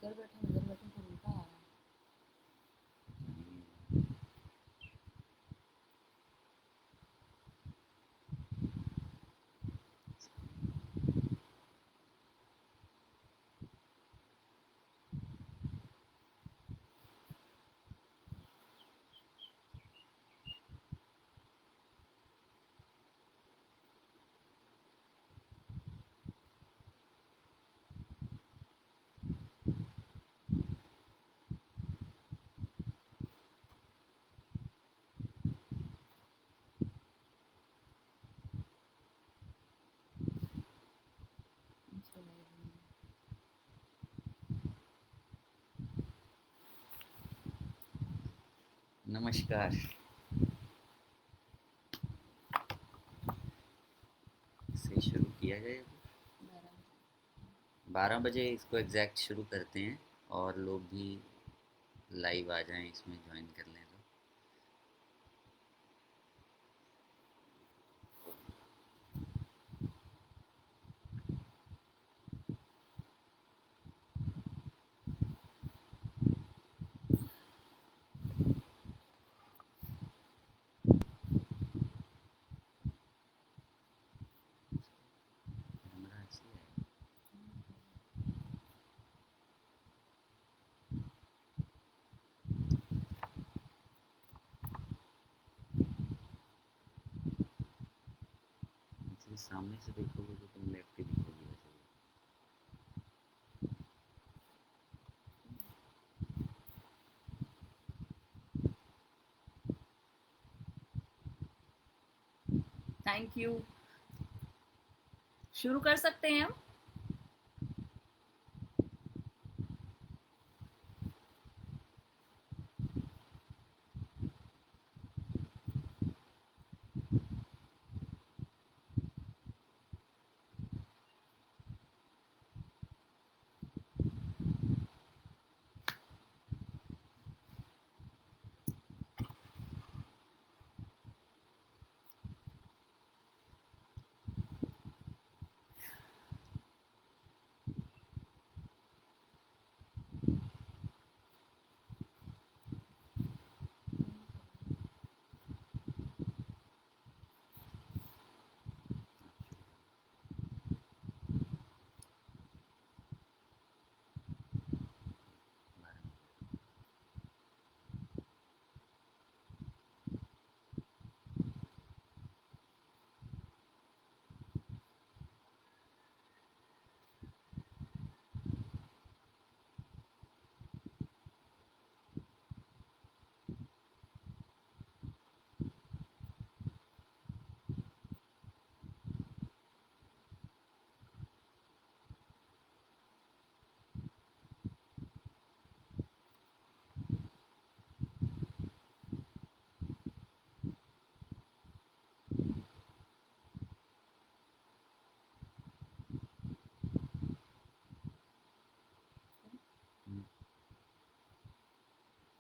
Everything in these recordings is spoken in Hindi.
इधर बैठे उधर बैठे फिर उल्टा आ रहा है। इसको लाइव में। नमस्कार। से शुरू किया जाए। 12 बजे इसको एग्जैक्ट शुरू करते हैं और लोग भी लाइव आ जाएं, इसमें ज्वाइन कर लें तो। कैमरा ऐसे है। इसलिए सामने से देखोगे तो तुम लेफ्ट ही दिखोगी वैसे भी। Thank you. शुरू कर सकते हैं हम।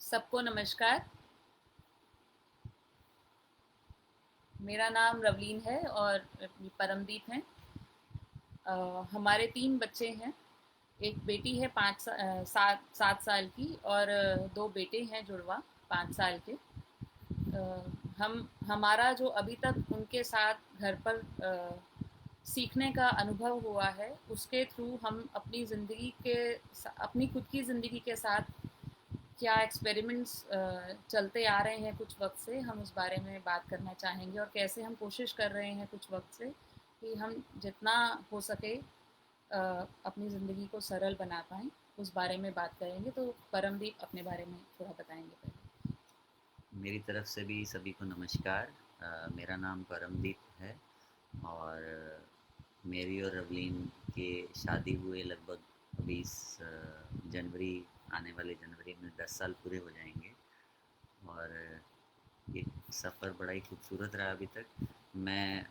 सबको नमस्कार। मेरा नाम रवलीन है और परमदीप हैं। हमारे 3 बच्चे हैं। एक बेटी है 7 साल की और 2 बेटे हैं जुड़वा 5 साल के। हम हमारा जो अभी तक उनके साथ घर पर सीखने का अनुभव हुआ है उसके थ्रू हम अपनी खुद की ज़िंदगी के साथ क्या एक्सपेरिमेंट्स चलते आ रहे हैं कुछ वक्त से, हम उस बारे में बात करना चाहेंगे और कैसे हम कोशिश कर रहे हैं कुछ वक्त से कि हम जितना हो सके अपनी ज़िंदगी को सरल बना पाएँ, उस बारे में बात करेंगे। तो परमदीप अपने बारे में थोड़ा बताएंगे पहले। मेरी तरफ से भी सभी को नमस्कार। मेरा नाम परमदीप है और मेरी और रवलीन के शादी हुए लगभग अभी जनवरी, आने वाले जनवरी में 10 साल पूरे हो जाएंगे। और ये सफ़र बड़ा ही खूबसूरत रहा अभी तक। मैं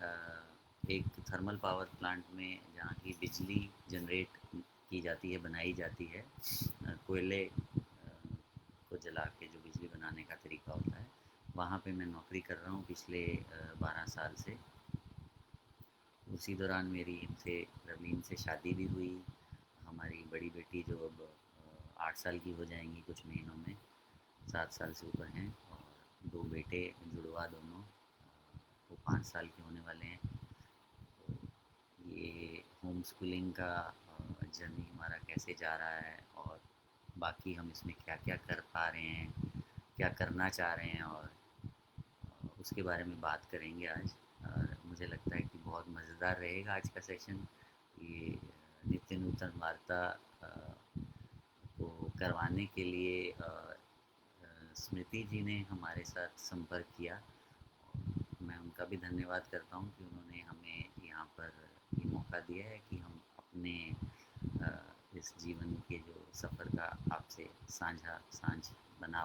एक थर्मल पावर प्लांट में, जहाँ की बिजली जनरेट की जाती है, बनाई जाती है, कोयले को जला के जो बिजली बनाने का तरीका होता है, वहाँ पे मैं नौकरी कर रहा हूँ पिछले 12 साल से। उसी दौरान मेरी इनसे, रवीन से शादी भी हुई। हमारी बड़ी बेटी जो अब 8 साल की हो जाएंगी कुछ महीनों में, 7 साल से ऊपर हैं। और 2 बेटे जुड़वा दोनों, वो 5 साल के होने वाले हैं। तो ये होम स्कूलिंग का जर्नी हमारा कैसे जा रहा है, और बाकी हम इसमें क्या क्या कर पा रहे हैं, क्या करना चाह रहे हैं, और उसके बारे में बात करेंगे आज। और मुझे लगता है कि बहुत मज़ेदार रहेगा आज का सेशन। ये नित्य नूतन वार्ता को करवाने के लिए स्मृति जी ने हमारे साथ संपर्क किया। मैं उनका भी धन्यवाद करता हूँ कि उन्होंने हमें यहाँ पर ये मौका दिया है कि हम अपने इस जीवन के जो सफ़र का आपसे साझ बता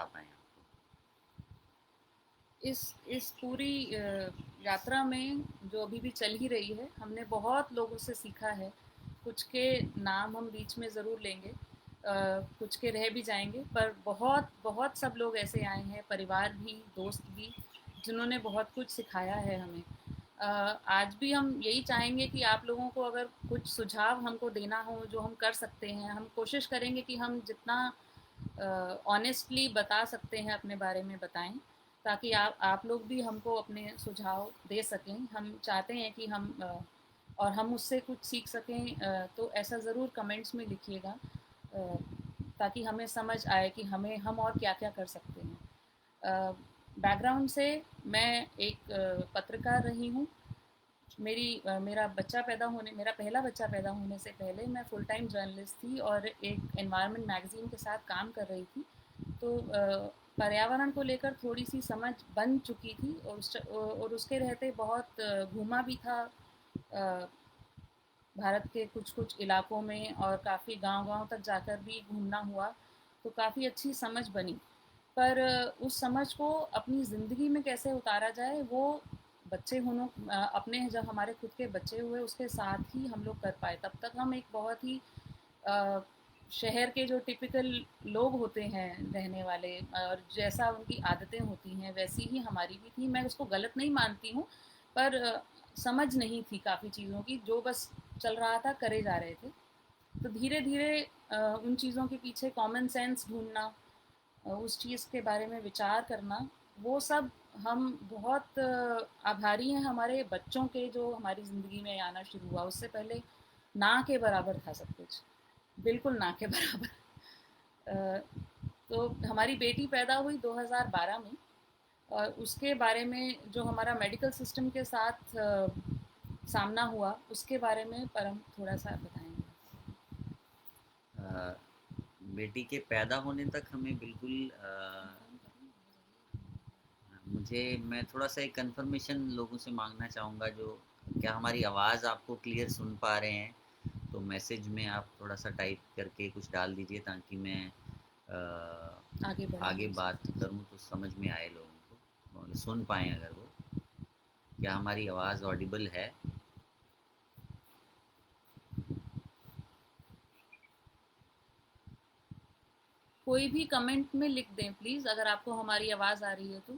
पाएँ आपको। इस पूरी यात्रा में जो अभी भी चल ही रही है, हमने बहुत लोगों से सीखा है। कुछ के नाम हम बीच में ज़रूर लेंगे, कुछ के रह भी जाएंगे, पर बहुत बहुत सब लोग ऐसे आए हैं, परिवार भी, दोस्त भी, जिन्होंने बहुत कुछ सिखाया है हमें। आज भी हम यही चाहेंगे कि आप लोगों को अगर कुछ सुझाव हमको देना हो जो हम कर सकते हैं, हम कोशिश करेंगे कि हम जितना ऑनेस्टली बता सकते हैं अपने बारे में बताएं, ताकि आप लोग भी हमको अपने सुझाव दे सकें। हम चाहते हैं कि हम और हम उससे कुछ सीख सकें, तो ऐसा ज़रूर कमेंट्स में लिखिएगा, ताकि हमें समझ आए कि हम और क्या क्या कर सकते हैं। बैकग्राउंड से मैं एक पत्रकार रही हूँ। मेरा पहला बच्चा पैदा होने से पहले मैं फुल टाइम जर्नलिस्ट थी और एक एनवायरनमेंट मैगज़ीन के साथ काम कर रही थी। तो पर्यावरण को लेकर थोड़ी सी समझ बन चुकी थी, और उसके रहते बहुत घूमा भी था भारत के कुछ कुछ इलाकों में, और काफ़ी गांव-गांव तक जाकर भी घूमना हुआ, तो काफ़ी अच्छी समझ बनी। पर उस समझ को अपनी ज़िंदगी में कैसे उतारा जाए, वो अपने जब हमारे खुद के बच्चे हुए उसके साथ ही हम लोग कर पाए। तब तक हम एक बहुत ही अ, शहर के जो टिपिकल लोग होते हैं रहने वाले, और जैसा उनकी आदतें होती हैं वैसी ही हमारी भी थी। मैं उसको गलत नहीं मानती हूँ, पर समझ नहीं थी काफ़ी चीज़ों की, जो बस चल रहा था करे जा रहे थे। तो धीरे धीरे उन चीज़ों के पीछे कॉमन सेंस ढूंढना, उस चीज़ के बारे में विचार करना, वो सब हम बहुत आभारी हैं हमारे बच्चों के, जो हमारी ज़िंदगी में आना शुरू हुआ। उससे पहले ना के बराबर था सब कुछ, बिल्कुल ना के बराबर। अ, तो हमारी बेटी पैदा हुई 2012 में, और उसके बारे में जो हमारा मेडिकल सिस्टम के साथ सामना हुआ, उसके बारे में परम थोड़ा सा बताएंगे। अ, बेटी के पैदा होने तक हमें बिल्कुल मैं थोड़ा सा एक कंफर्मेशन लोगों से मांगना चाहूँगा। जो क्या हमारी आवाज़ आपको क्लियर सुन पा रहे हैं? तो मैसेज में आप थोड़ा सा टाइप करके कुछ डाल दीजिए, ताकि मैं आगे आगे बढ़ेंगे। बात करूँ तो समझ में आए लोगों को, और सुन पाएँ अगर वो। क्या हमारी आवाज़ ऑडिबल है? कोई भी कमेंट में लिख दें प्लीज़, अगर आपको हमारी आवाज़ आ रही है तो।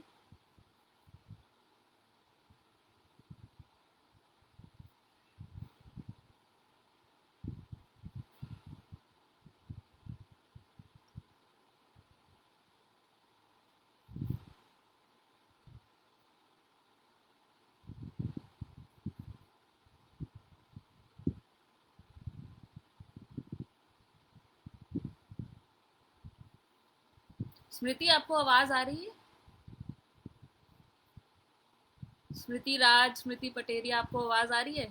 स्मृति, आपको आवाज़ आ रही है? स्मृति राज, स्मृति पटेरिया, आपको आवाज़ आ रही है?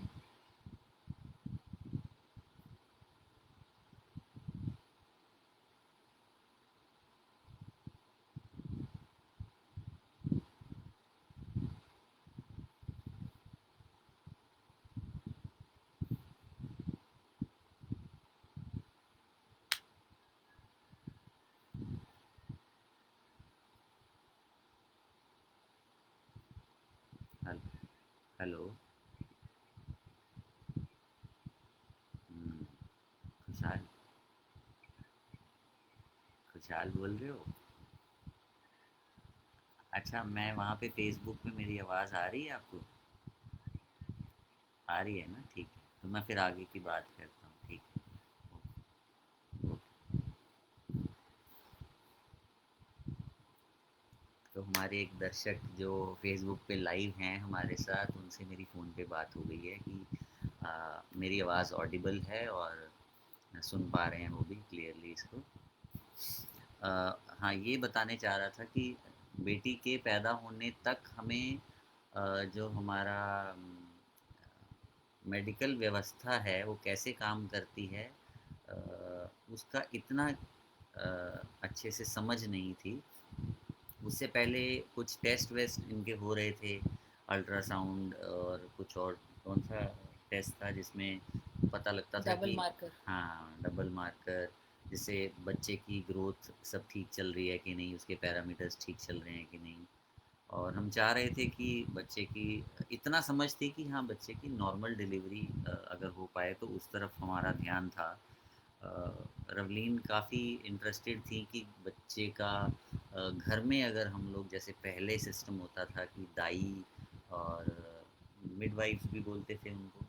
Hello- hello. हम्म, खुशहाल खुशहाल बोल रहे हो? अच्छा, मैं वहाँ पे फेसबुक पे मेरी आवाज़ आ रही है आपको? आ रही है ना? ठीक है, तो मैं फिर आगे की बात करता हूँ। ठीक है, ओके। हमारे एक दर्शक जो फेसबुक पे लाइव हैं हमारे साथ, उनसे मेरी फ़ोन पे बात हो गई है कि मेरी आवाज़ ऑडिबल है और सुन पा रहे हैं वो भी क्लियरली इसको। अ, हाँ, ये बताने चाह रहा था कि बेटी के पैदा होने तक हमें जो हमारा मेडिकल व्यवस्था है वो कैसे काम करती है, अ, उसका इतना अच्छे से समझ नहीं थी। उससे पहले कुछ टेस्ट वेस्ट इनके हो रहे थे, अल्ट्रासाउंड और कुछ और कौन सा टेस्ट था जिसमें पता लगता था डबल कि मार्कर। हाँ, डबल मार्कर, जिससे बच्चे की ग्रोथ सब ठीक चल रही है कि नहीं, उसके पैरामीटर्स ठीक चल रहे हैं कि नहीं। और हम चाह रहे थे कि बच्चे की इतना समझ थी कि हाँ, बच्चे की नॉर्मल डिलीवरी अगर हो पाए तो उस तरफ हमारा ध्यान था। रवलीन काफ़ी इंटरेस्टेड थी कि बच्चे का घर में अगर हम लोग जैसे पहले सिस्टम होता था कि दाई और मिडवाइफ्स भी बोलते थे उनको,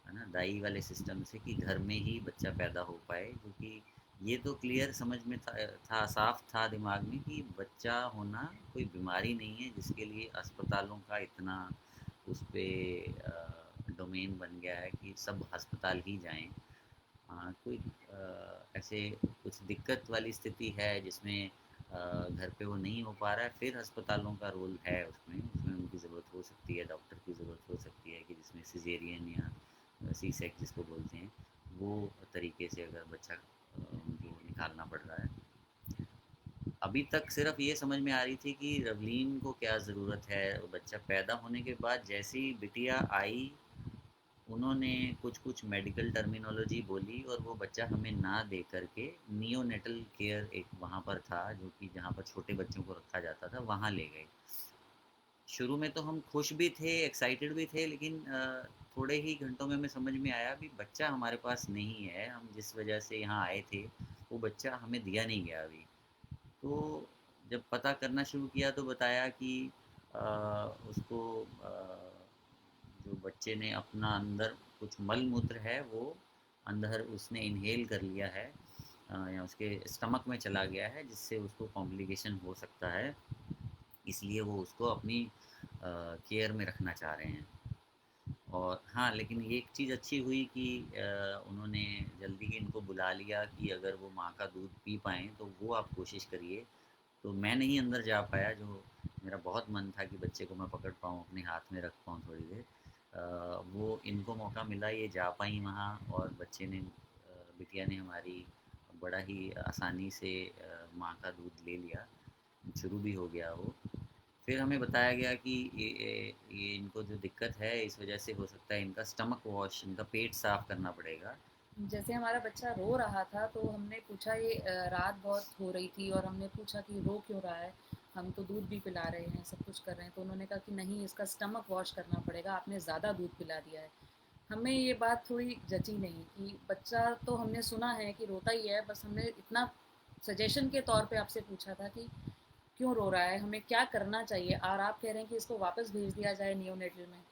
है ना, दाई वाले सिस्टम से कि घर में ही बच्चा पैदा हो पाए, क्योंकि ये तो क्लियर समझ में था, साफ था दिमाग में कि बच्चा होना कोई बीमारी नहीं है जिसके लिए अस्पतालों का इतना उस पर डोमेन बन गया है कि सब अस्पताल ही जाएं। हाँ, कोई ऐसे कुछ दिक्कत वाली स्थिति है जिसमें घर पे वो नहीं हो पा रहा है, फिर अस्पतालों का रोल है उसमें उसमें उनकी ज़रूरत हो सकती है, डॉक्टर की ज़रूरत हो सकती है कि जिसमें सिजेरियन या सी सेक जिसको बोलते हैं, वो तरीके से अगर बच्चा उनको निकालना पड़ रहा है। अभी तक सिर्फ ये समझ में आ रही थी कि रवलीन को क्या ज़रूरत है। बच्चा पैदा होने के बाद जैसे ही बिटिया आई, उन्होंने कुछ-कुछ मेडिकल टर्मिनोलॉजी बोली और वो बच्चा हमें ना दे कर के नियोनेटल केयर एक वहाँ पर था, जो कि जहाँ पर छोटे बच्चों को रखा जाता था, वहाँ ले गए। शुरू में तो हम खुश भी थे, एक्साइटेड भी थे, लेकिन थोड़े ही घंटों में हमें समझ में आया अभी बच्चा हमारे पास नहीं है, हम जिस वजह से यहाँ आए थे, वो बच्चा हमें दिया नहीं गया अभी। तो जब पता करना शुरू किया तो बताया कि अ, उसको जो बच्चे ने अपना अंदर कुछ मल मूत्र है वो अंदर उसने इनहेल कर लिया है, या उसके स्टमक में चला गया है, जिससे उसको कॉम्प्लिकेशन हो सकता है। इसलिए वो उसको अपनी केयर में रखना चाह रहे हैं। और हाँ, लेकिन ये एक चीज़ अच्छी हुई कि उन्होंने जल्दी ही इनको बुला लिया कि अगर वो माँ का दूध पी पाएँ तो वो आप कोशिश करिए। तो मैं नहीं अंदर जा पाया, जो मेरा बहुत मन था कि बच्चे को मैं पकड़ पाऊँ, अपने हाथ में रख पाऊँ थोड़ी देर। वो इनको मौका मिला, ये जा पाई वहाँ और बच्चे ने बिटिया ने हमारी बड़ा ही आसानी से माँ का दूध ले लिया, शुरू भी हो गया वो। फिर हमें बताया गया कि ये इनको जो दिक्कत है इस वजह से हो सकता है इनका स्टमक वॉश, इनका पेट साफ़ करना पड़ेगा। जैसे हमारा बच्चा रो रहा था तो हमने पूछा, ये रात बहुत हो रही थी और हमने पूछा कि रो क्यों रहा है, हम तो दूध भी पिला रहे हैं, सब कुछ कर रहे हैं। तो उन्होंने कहा कि नहीं, इसका स्टमक वॉश करना पड़ेगा, आपने ज़्यादा दूध पिला दिया है। हमें ये बात थोड़ी जची नहीं कि बच्चा तो हमने सुना है कि रोता ही है, बस हमने इतना सजेशन के तौर पे आपसे पूछा था कि क्यों रो रहा है, हमें क्या करना चाहिए, और आप कह रहे हैं कि इसको वापस भेज दिया जाए नियोनेटल में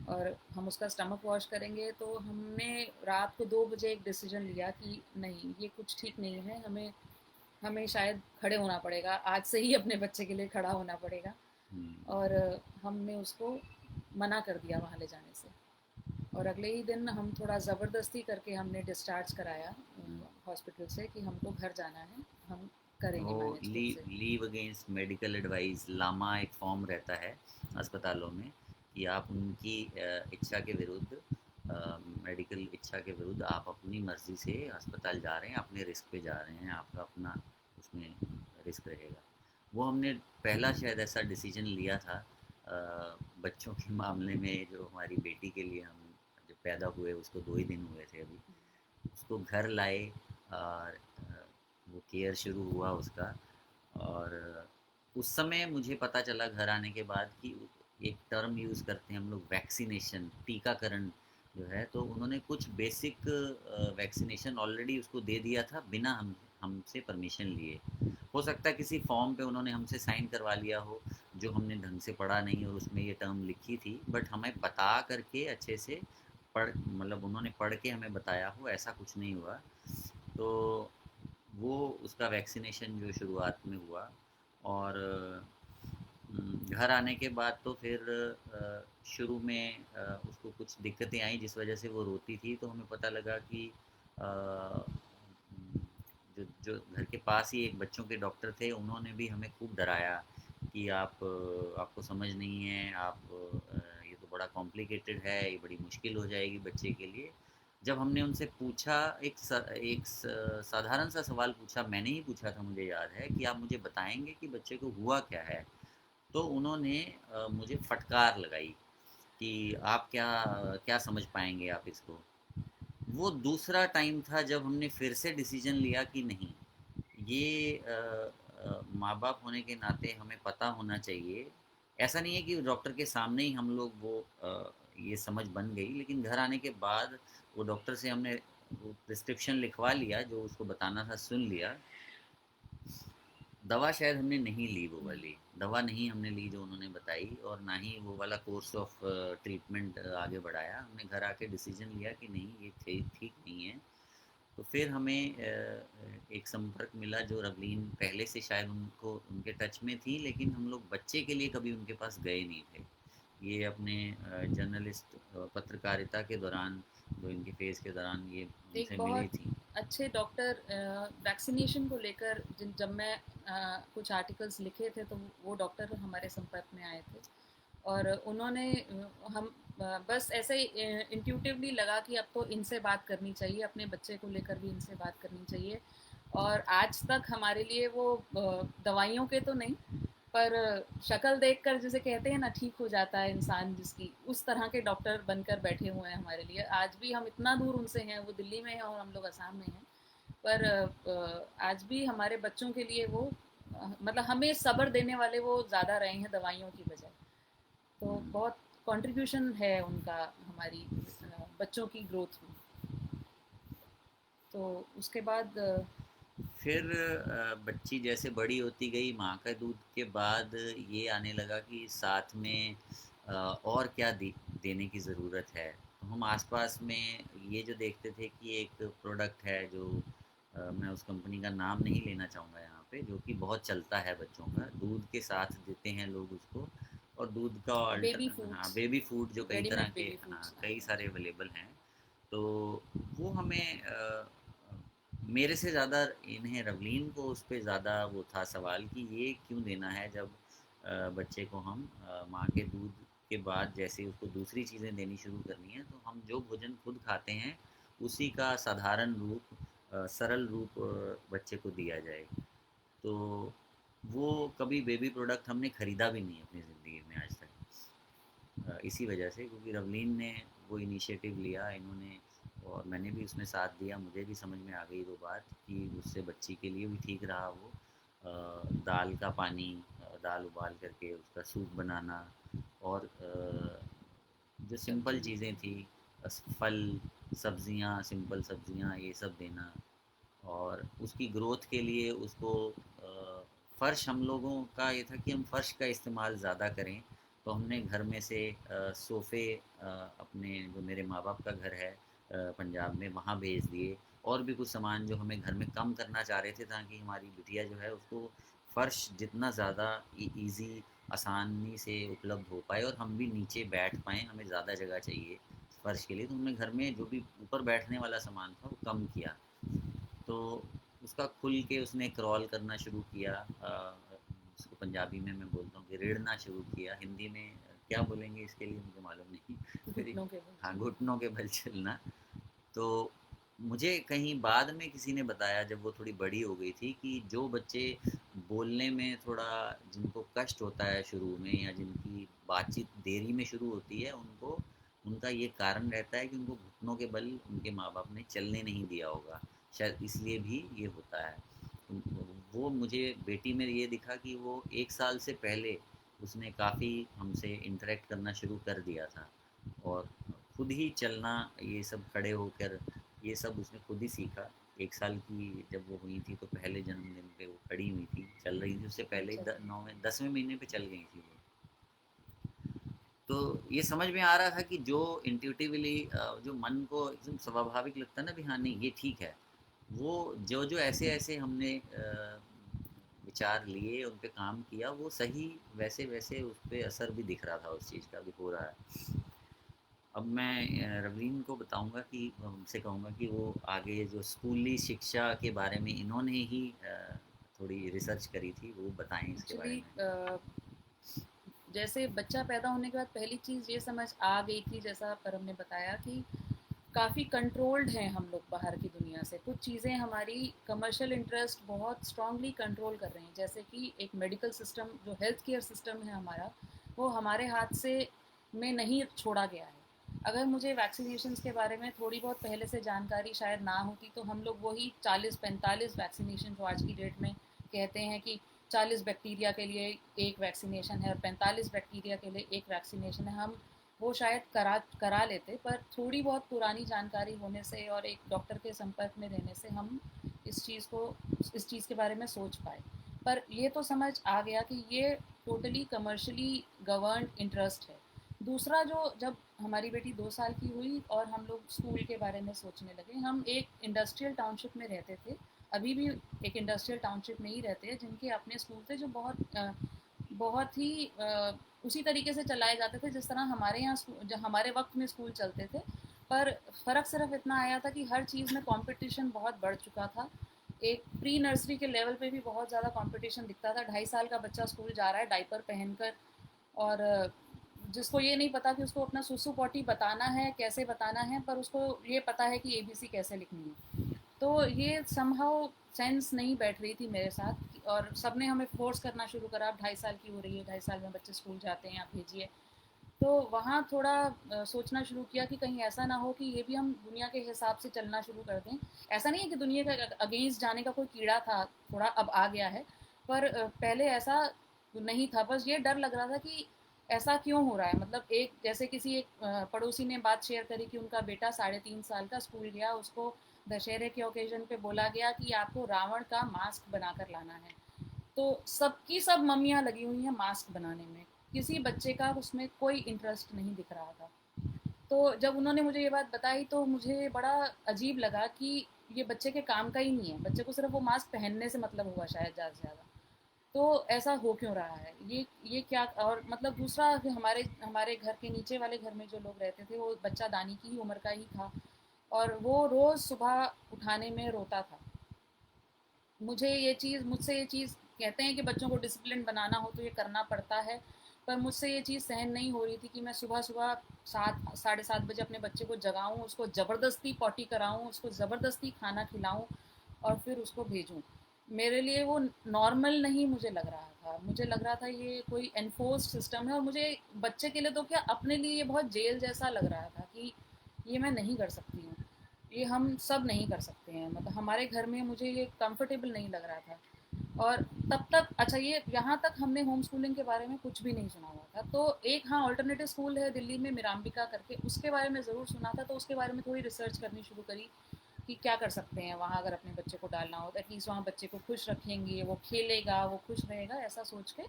और हम उसका स्टमक वॉश करेंगे। तो हमने रात को 2 बजे एक डिसीजन लिया कि नहीं, ये कुछ ठीक नहीं है, हमें हमें शायद खड़े होना पड़ेगा, आज से ही अपने बच्चे के लिए खड़ा होना पड़ेगा। हम्म, और हमने उसको मना कर दिया वहाँ ले जाने से। और अगले ही दिन हम थोड़ा ज़बरदस्ती करके हमने डिस्चार्ज कराया हम्म। हॉस्पिटल से कि हमको घर जाना है, हम करेंगे वो मैनेज खुद से। Leave against medical advice, LAMA एक फॉर्म रहता है अस्पतालों में कि आप उनकी इच्छा के विरुद्ध, मेडिकल इच्छा के विरुद्ध आप अपनी मर्ज़ी से अस्पताल जा रहे हैं, अपने रिस्क पे जा रहे हैं, आपका अपना उसमें रिस्क रहेगा। वो हमने पहला शायद ऐसा डिसीजन लिया था बच्चों के मामले में। जो हमारी बेटी के लिए हम जब पैदा हुए उसको 2 ही दिन हुए थे अभी, उसको घर लाए और वो केयर शुरू हुआ उसका। और उस समय मुझे पता चला घर आने के बाद कि एक टर्म यूज़ करते हैं हम लोग, वैक्सीनेशन, टीकाकरण जो है, तो उन्होंने कुछ बेसिक वैक्सीनेशन ऑलरेडी उसको दे दिया था बिना हमसे परमिशन लिए। हो सकता है किसी फॉर्म पे उन्होंने हमसे साइन करवा लिया हो जो हमने ढंग से पढ़ा नहीं और उसमें ये टर्म लिखी थी, बट हमें बता करके अच्छे से पढ़, मतलब उन्होंने पढ़ के हमें बताया हो, ऐसा कुछ नहीं हुआ। तो वो उसका वैक्सीनेशन जो शुरुआत में हुआ। और घर आने के बाद तो फिर शुरू में उसको कुछ दिक्कतें आई जिस वजह से वो रोती थी, तो हमें पता लगा कि जो जो घर के पास ही एक बच्चों के डॉक्टर थे, उन्होंने भी हमें खूब डराया कि आपको समझ नहीं है, ये तो बड़ा कॉम्प्लिकेटेड है, ये बड़ी मुश्किल हो जाएगी बच्चे के लिए। जब हमने उनसे पूछा, साधारण सा सवाल पूछा, मैंने ही पूछा था, मुझे याद है, कि आप मुझे बताएंगे कि बच्चे को हुआ क्या है, तो उन्होंने मुझे फटकार लगाई कि आप क्या क्या समझ पाएंगे आप इसको। वो दूसरा टाइम था जब हमने फिर से डिसीजन लिया कि नहीं, ये माँ बाप होने के नाते हमें पता होना चाहिए। ऐसा नहीं है कि डॉक्टर के सामने ही हम लोग ये समझ बन गई, लेकिन घर आने के बाद वो डॉक्टर से हमने वो प्रिस्क्रिप्शन लिखवा लिया, जो उसको बताना था सुन लिया। दवा शायद हमने नहीं ली, वो वाली दवा नहीं हमने ली जो उन्होंने बताई, और ना ही वो वाला कोर्स ऑफ ट्रीटमेंट आगे बढ़ाया। हमने घर आके डिसीजन लिया कि नहीं, ये ठीक नहीं है। तो फिर हमें एक संपर्क मिला, जो रवलीन पहले से शायद उनको उनके टच में थी, लेकिन हम लोग बच्चे के लिए कभी उनके पास गए नहीं थे। ये अपने जर्नलिस्ट पत्रकारिता के दौरान, जो इनके फेज़ के दौरान ये एक उनसे मिली बहुत थी। अच्छे डॉक्टर वैक्सीनेशन को लेकर, जिन जब मैं कुछ आर्टिकल्स लिखे थे, तो वो डॉक्टर हमारे संपर्क में आए थे। और उन्होंने हम बस ऐसे ही इंट्यूटिवली लगा कि अब तो इनसे बात करनी चाहिए, अपने बच्चे को लेकर भी इनसे बात करनी चाहिए। और आज तक हमारे लिए वो दवाइयों के तो नहीं, पर शक्ल देखकर जिसे कहते हैं ना, ठीक हो जाता है इंसान, जिसकी उस तरह के डॉक्टर बनकर बैठे हुए हैं हमारे लिए। आज भी हम इतना दूर उनसे हैं, वो दिल्ली में हैं और हम लोग असम में हैं, पर आज भी हमारे बच्चों के लिए वो मतलब हमें सब्र देने वाले वो ज़्यादा रहे हैं दवाइयों की बजाय। तो हम्म। बहुत कंट्रीब्यूशन है उनका हमारी बच्चों की ग्रोथ में। तो उसके बाद फिर बच्ची जैसे बड़ी होती गई, माँ का दूध के बाद ये आने लगा कि साथ में और क्या देने की ज़रूरत है। तो हम आसपास में ये जो देखते थे कि एक प्रोडक्ट है, जो मैं उस कंपनी का नाम नहीं लेना चाहूँगा यहाँ पे, जो कि बहुत चलता है बच्चों का, दूध के साथ देते हैं लोग उसको। और दूध का बेबी हाँ, फूड्स, बेबी फूड, जो कई तरह रेडीमेड के, बेबी हाँ, फूड्स कई आते हैं। सारे अवेलेबल हैं। तो वो हमें मेरे से ज़्यादा, इन्हें रवलीन को उस पे ज़्यादा वो था सवाल कि ये क्यों देना है, जब बच्चे को हम माँ के दूध के बाद जैसे उसको दूसरी चीज़ें देनी शुरू करनी है, तो हम जो भोजन खुद खाते हैं उसी का साधारण रूप, सरल रूप बच्चे को दिया जाए। तो वो कभी बेबी प्रोडक्ट हमने ख़रीदा भी नहीं अपनी ज़िंदगी में आज तक, इसी वजह से, क्योंकि रवलीन ने वो इनिशिएटिव लिया, इन्होंने, और मैंने भी उसमें साथ दिया। मुझे भी समझ में आ गई वो बात कि उससे बच्ची के लिए भी ठीक रहा वो। दाल का पानी, दाल उबाल करके उसका सूप बनाना, और जो सिंपल सब्जियाँ। चीज़ें थी, फल, सब्जियां, सिंपल सब्जियां, ये सब देना। और उसकी ग्रोथ के लिए उसको फ़र्श, हम लोगों का ये था कि हम फ़र्श का इस्तेमाल ज़्यादा करें। तो हमने घर में से सोफ़े, अपने जो मेरे माँ बाप का घर है पंजाब में, वहाँ भेज दिए। और भी कुछ सामान जो हमें घर में कम करना चाह रहे थे, ताकि हमारी बिटिया जो है उसको फ़र्श जितना ज़्यादा ईज़ी, आसानी से उपलब्ध हो पाए, और हम भी नीचे बैठ पाएँ, हमें ज़्यादा जगह चाहिए फ़र्श के लिए। तो हमने घर में जो भी ऊपर बैठने वाला सामान था वो कम किया। तो उसका खुल के उसने क्रॉल करना शुरू किया। उसको पंजाबी में मैं बोलता हूँ कि रेड़ना शुरू किया। हिंदी में क्या बोलेंगे इसके लिए मुझे मालूम नहीं। मेरी, घुटनों के बल हाँ, चलना। घुटनों के बल चलना। तो मुझे कहीं बाद में किसी ने बताया, जब वो थोड़ी बड़ी हो गई थी, कि जो बच्चे बोलने में थोड़ा, जिनको कष्ट होता है शुरू में, या जिनकी बातचीत देरी में शुरू होती है, उनको, उनका ये कारण रहता है कि उनको घुटनों के बल उनके माँ बाप ने चलने नहीं दिया होगा, शायद इसलिए भी ये होता है। वो मुझे बेटी में ये दिखा कि वो 1 साल से पहले उसने काफ़ी हमसे इंटरेक्ट करना शुरू कर दिया था, और खुद ही चलना, ये सब खड़े होकर, ये सब उसने खुद ही सीखा। 1 साल की जब वो हुई थी, तो पहले जन्मदिन पे वो खड़ी हुई थी, चल रही थी, उससे पहले ही अच्छा जी। 9वें 10वें महीने पे चल गई थी वो। तो ये समझ में आ रहा था कि जो इंट्यूटिवली, जो मन को एकदम स्वाभाविक लगता है ना भी, हाँ नहीं ये ठीक है, वो जो जो ऐसे ऐसे हमने विचार लिए, उन पे काम किया, वो सही वैसे वैसे उस पे असर भी दिख रहा था, उस चीज़ का भी हो रहा है। अब मैं रवीन को बताऊंगा कि उनसे कहूँगा कि वो आगे जो स्कूली शिक्षा के बारे में इन्होंने ही थोड़ी रिसर्च करी थी, वो बताएं इसके बारे एक्चुअली में। जैसे बच्चा पैदा होने के बाद पहली चीज़ ये समझ आ गई थी, जैसा परम ने बताया, कि काफ़ी कंट्रोल्ड हैं हम लोग बाहर की दुनिया से। कुछ चीज़ें हमारी कमर्शियल इंटरेस्ट बहुत स्ट्रांगली कंट्रोल कर रहे हैं, जैसे कि एक मेडिकल सिस्टम, जो हेल्थ केयर सिस्टम है हमारा, वो हमारे हाथ से में नहीं छोड़ा गया है। अगर मुझे वैक्सीनेशंस के बारे में थोड़ी बहुत पहले से जानकारी शायद ना होती, तो हम लोग वही 40-45 वैक्सीनेशन जो आज की डेट में कहते हैं कि 40 बैक्टीरिया के लिए एक वैक्सीनेशन है और 45 बैक्टीरिया के लिए एक वैक्सीनेशन है, हम वो शायद करा लेते। पर थोड़ी बहुत पुरानी जानकारी होने से और एक डॉक्टर के संपर्क में रहने से हम इस चीज़ के बारे में सोच पाए। पर ये तो समझ आ गया कि ये टोटली कमर्शियली गवर्नड इंटरेस्ट है। दूसरा, जो जब हमारी बेटी 2 साल की हुई और हम लोग स्कूल के बारे में सोचने लगे, हम एक इंडस्ट्रियल टाउनशिप में रहते थे, अभी भी एक इंडस्ट्रियल टाउनशिप में ही रहते हैं, जिनके अपने स्कूल थे जो बहुत ही उसी तरीके से चलाए जाते थे जिस तरह हमारे यहाँ जो हमारे वक्त में स्कूल चलते थे। पर फ़र्क सिर्फ इतना आया था कि हर चीज़ में कंपटीशन बहुत बढ़ चुका था। एक प्री नर्सरी के लेवल पे भी बहुत ज़्यादा कंपटीशन दिखता था। 2.5 साल का बच्चा स्कूल जा रहा है डायपर पहनकर, और जिसको ये नहीं पता कि उसको अपना सुसु पॉटी बताना है, कैसे बताना है, पर उसको ये पता है कि एबीसी कैसे लिखनी है। तो ये समहाउ सेंस नहीं बैठ रही थी मेरे साथ, और सब ने हमें फोर्स करना शुरू करा, अब 2.5 साल की हो रही है, 2.5 साल में बच्चे स्कूल जाते हैं, आप भेजिए। तो वहाँ थोड़ा सोचना शुरू किया कि कहीं ऐसा ना हो कि ये भी हम दुनिया के हिसाब से चलना शुरू कर दें। ऐसा नहीं है कि दुनिया के अगेंस्ट जाने का कोई कीड़ा था, थोड़ा अब आ गया है, पर पहले ऐसा नहीं था। बस ये डर लग रहा था कि ऐसा क्यों हो रहा है। मतलब एक जैसे किसी एक पड़ोसी ने बात शेयर करी कि उनका बेटा 3.5 साल का स्कूल गया, उसको दशहरे के ओकेजन पे बोला गया कि आपको रावण का मास्क बनाकर लाना है। तो सबकी सब मम्मियाँ लगी हुई हैं मास्क बनाने में, किसी बच्चे का उसमें कोई इंटरेस्ट नहीं दिख रहा था। तो जब उन्होंने मुझे ये बात बताई तो मुझे बड़ा अजीब लगा कि ये बच्चे के काम का ही नहीं है, बच्चे को सिर्फ वो मास्क पहनने से मतलब हुआ शायद ज़्यादा से ज़्यादा। तो ऐसा हो क्यों रहा है, ये क्या। और मतलब दूसरा, हमारे हमारे घर के नीचे वाले घर में जो लोग रहते थे, वो बच्चा दानी की ही उम्र का ही था, और वो रोज़ सुबह उठाने में रोता था। मुझसे ये चीज़ कहते हैं कि बच्चों को डिसिप्लिन बनाना हो तो ये करना पड़ता है, पर मुझसे ये चीज़ सहन नहीं हो रही थी कि मैं सुबह सुबह 7 साढ़े 7 बजे अपने बच्चे को जगाऊं, उसको ज़बरदस्ती पॉटी कराऊं, उसको ज़बरदस्ती खाना खिलाऊं और फिर उसको भेजूं। मेरे लिए वो नॉर्मल नहीं मुझे लग रहा था, मुझे लग रहा था ये कोई एनफोर्स्ड सिस्टम है, और मुझे बच्चे के लिए तो क्या, अपने लिए ये बहुत जेल जैसा लग रहा था कि ये मैं नहीं कर सकती हूँ, ये हम सब नहीं कर सकते हैं। मतलब हमारे घर में मुझे ये कंफर्टेबल नहीं लग रहा था। और तब तक, अच्छा, ये यहाँ तक हमने होम स्कूलिंग के बारे में कुछ भी नहीं सुना हुआ था। तो एक, हाँ, ऑल्टरनेटिव स्कूल है दिल्ली में, मिराम्बिका करके, उसके बारे में ज़रूर सुना था। तो उसके बारे में थोड़ी रिसर्च करनी शुरू करी कि क्या कर सकते हैं वहाँ, अगर अपने बच्चे को डालना हो तो एटलीस्ट वहाँ बच्चे को खुश रखेंगे, वो खेलेगा, वो खुश रहेगा, ऐसा सोच के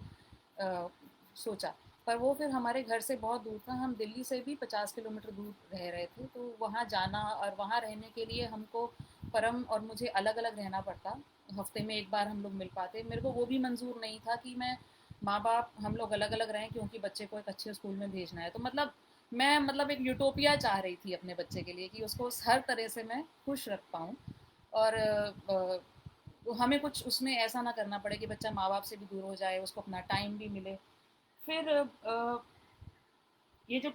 सोचा। पर वो फिर हमारे घर से बहुत दूर था, हम दिल्ली से भी 50 किलोमीटर दूर रह रहे थे। तो वहाँ जाना और वहाँ रहने के लिए हमको, परम और मुझे, अलग अलग रहना पड़ता। हफ्ते में एक बार हम लोग मिल पाते। मेरे को वो भी मंजूर नहीं था कि मैं, माँ बाप हम लोग अलग अलग रहें क्योंकि बच्चे को एक अच्छे स्कूल में भेजना है। तो मतलब मैं, मतलब एक यूटोपिया चाह रही थी अपने बच्चे के लिए कि उसको हर तरह से मैं खुश रख पाऊँ, और हमें कुछ उसमें ऐसा ना करना पड़े कि बच्चा माँ बाप से भी दूर हो जाए, उसको अपना टाइम भी मिले। फिर ये जो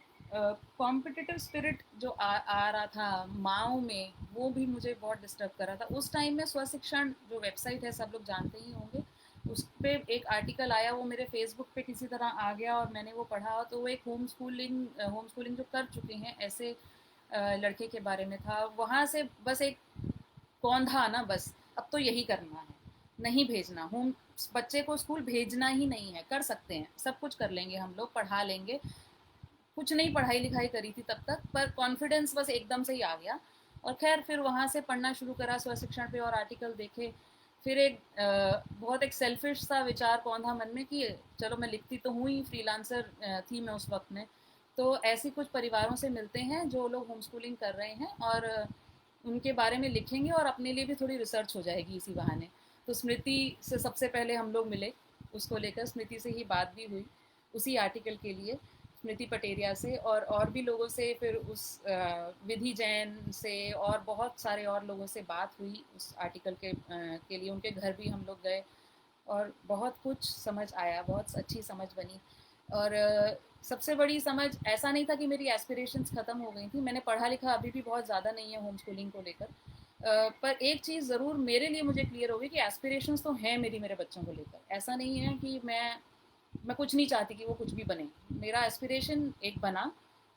कॉम्पिटिटिव स्पिरिट जो आ रहा था माओ में, वो भी मुझे बहुत डिस्टर्ब कर रहा था। उस टाइम में स्वशिक्षण जो वेबसाइट है, सब लोग जानते ही होंगे, उस पर एक आर्टिकल आया, वो मेरे फेसबुक पे किसी तरह आ गया और मैंने वो पढ़ा। तो वो एक होम स्कूलिंग जो कर चुके हैं ऐसे लड़के के बारे में था। वहाँ से बस एक कौन था ना, बस अब तो यही करना है, नहीं भेजना होम, बच्चे को स्कूल भेजना ही नहीं है। कर सकते हैं, सब कुछ कर लेंगे हम लोग, पढ़ा लेंगे। कुछ नहीं पढ़ाई लिखाई करी थी तब तक, पर कॉन्फिडेंस बस एकदम से ही आ गया। और खैर फिर वहाँ से पढ़ना शुरू करा स्वशिक्षण पे और आर्टिकल देखे। फिर एक बहुत एक सेल्फिश सा विचार कौन था मन में कि चलो, मैं लिखती तो हूँ ही, फ्रीलांसर थी मैं उस वक्त में, तो ऐसी कुछ परिवारों से मिलते हैं जो लोग होम स्कूलिंग कर रहे हैं, और उनके बारे में लिखेंगे और अपने लिए भी थोड़ी रिसर्च हो जाएगी इसी बहाने। तो स्मृति से सबसे पहले हम लोग मिले, उसको लेकर स्मृति से ही बात भी हुई उसी आर्टिकल के लिए, स्मृति पटेरिया से, और भी लोगों से, फिर उस विधि जैन से और बहुत सारे और लोगों से बात हुई उस आर्टिकल के लिए। उनके घर भी हम लोग गए और बहुत कुछ समझ आया, बहुत अच्छी समझ बनी। और सबसे बड़ी समझ ऐसा नहीं था कि मेरी एस्पिरेशंस ख़त्म हो गई थी, मैंने पढ़ा लिखा अभी भी बहुत ज़्यादा नहीं है होम स्कूलिंग को लेकर। पर एक चीज़ ज़रूर मेरे लिए मुझे क्लियर हो गई कि एस्पिरेशंस तो हैं मेरी मेरे बच्चों को लेकर। ऐसा नहीं है कि मैं कुछ नहीं चाहती कि वो कुछ भी बने। मेरा एस्पिरेशन एक बना,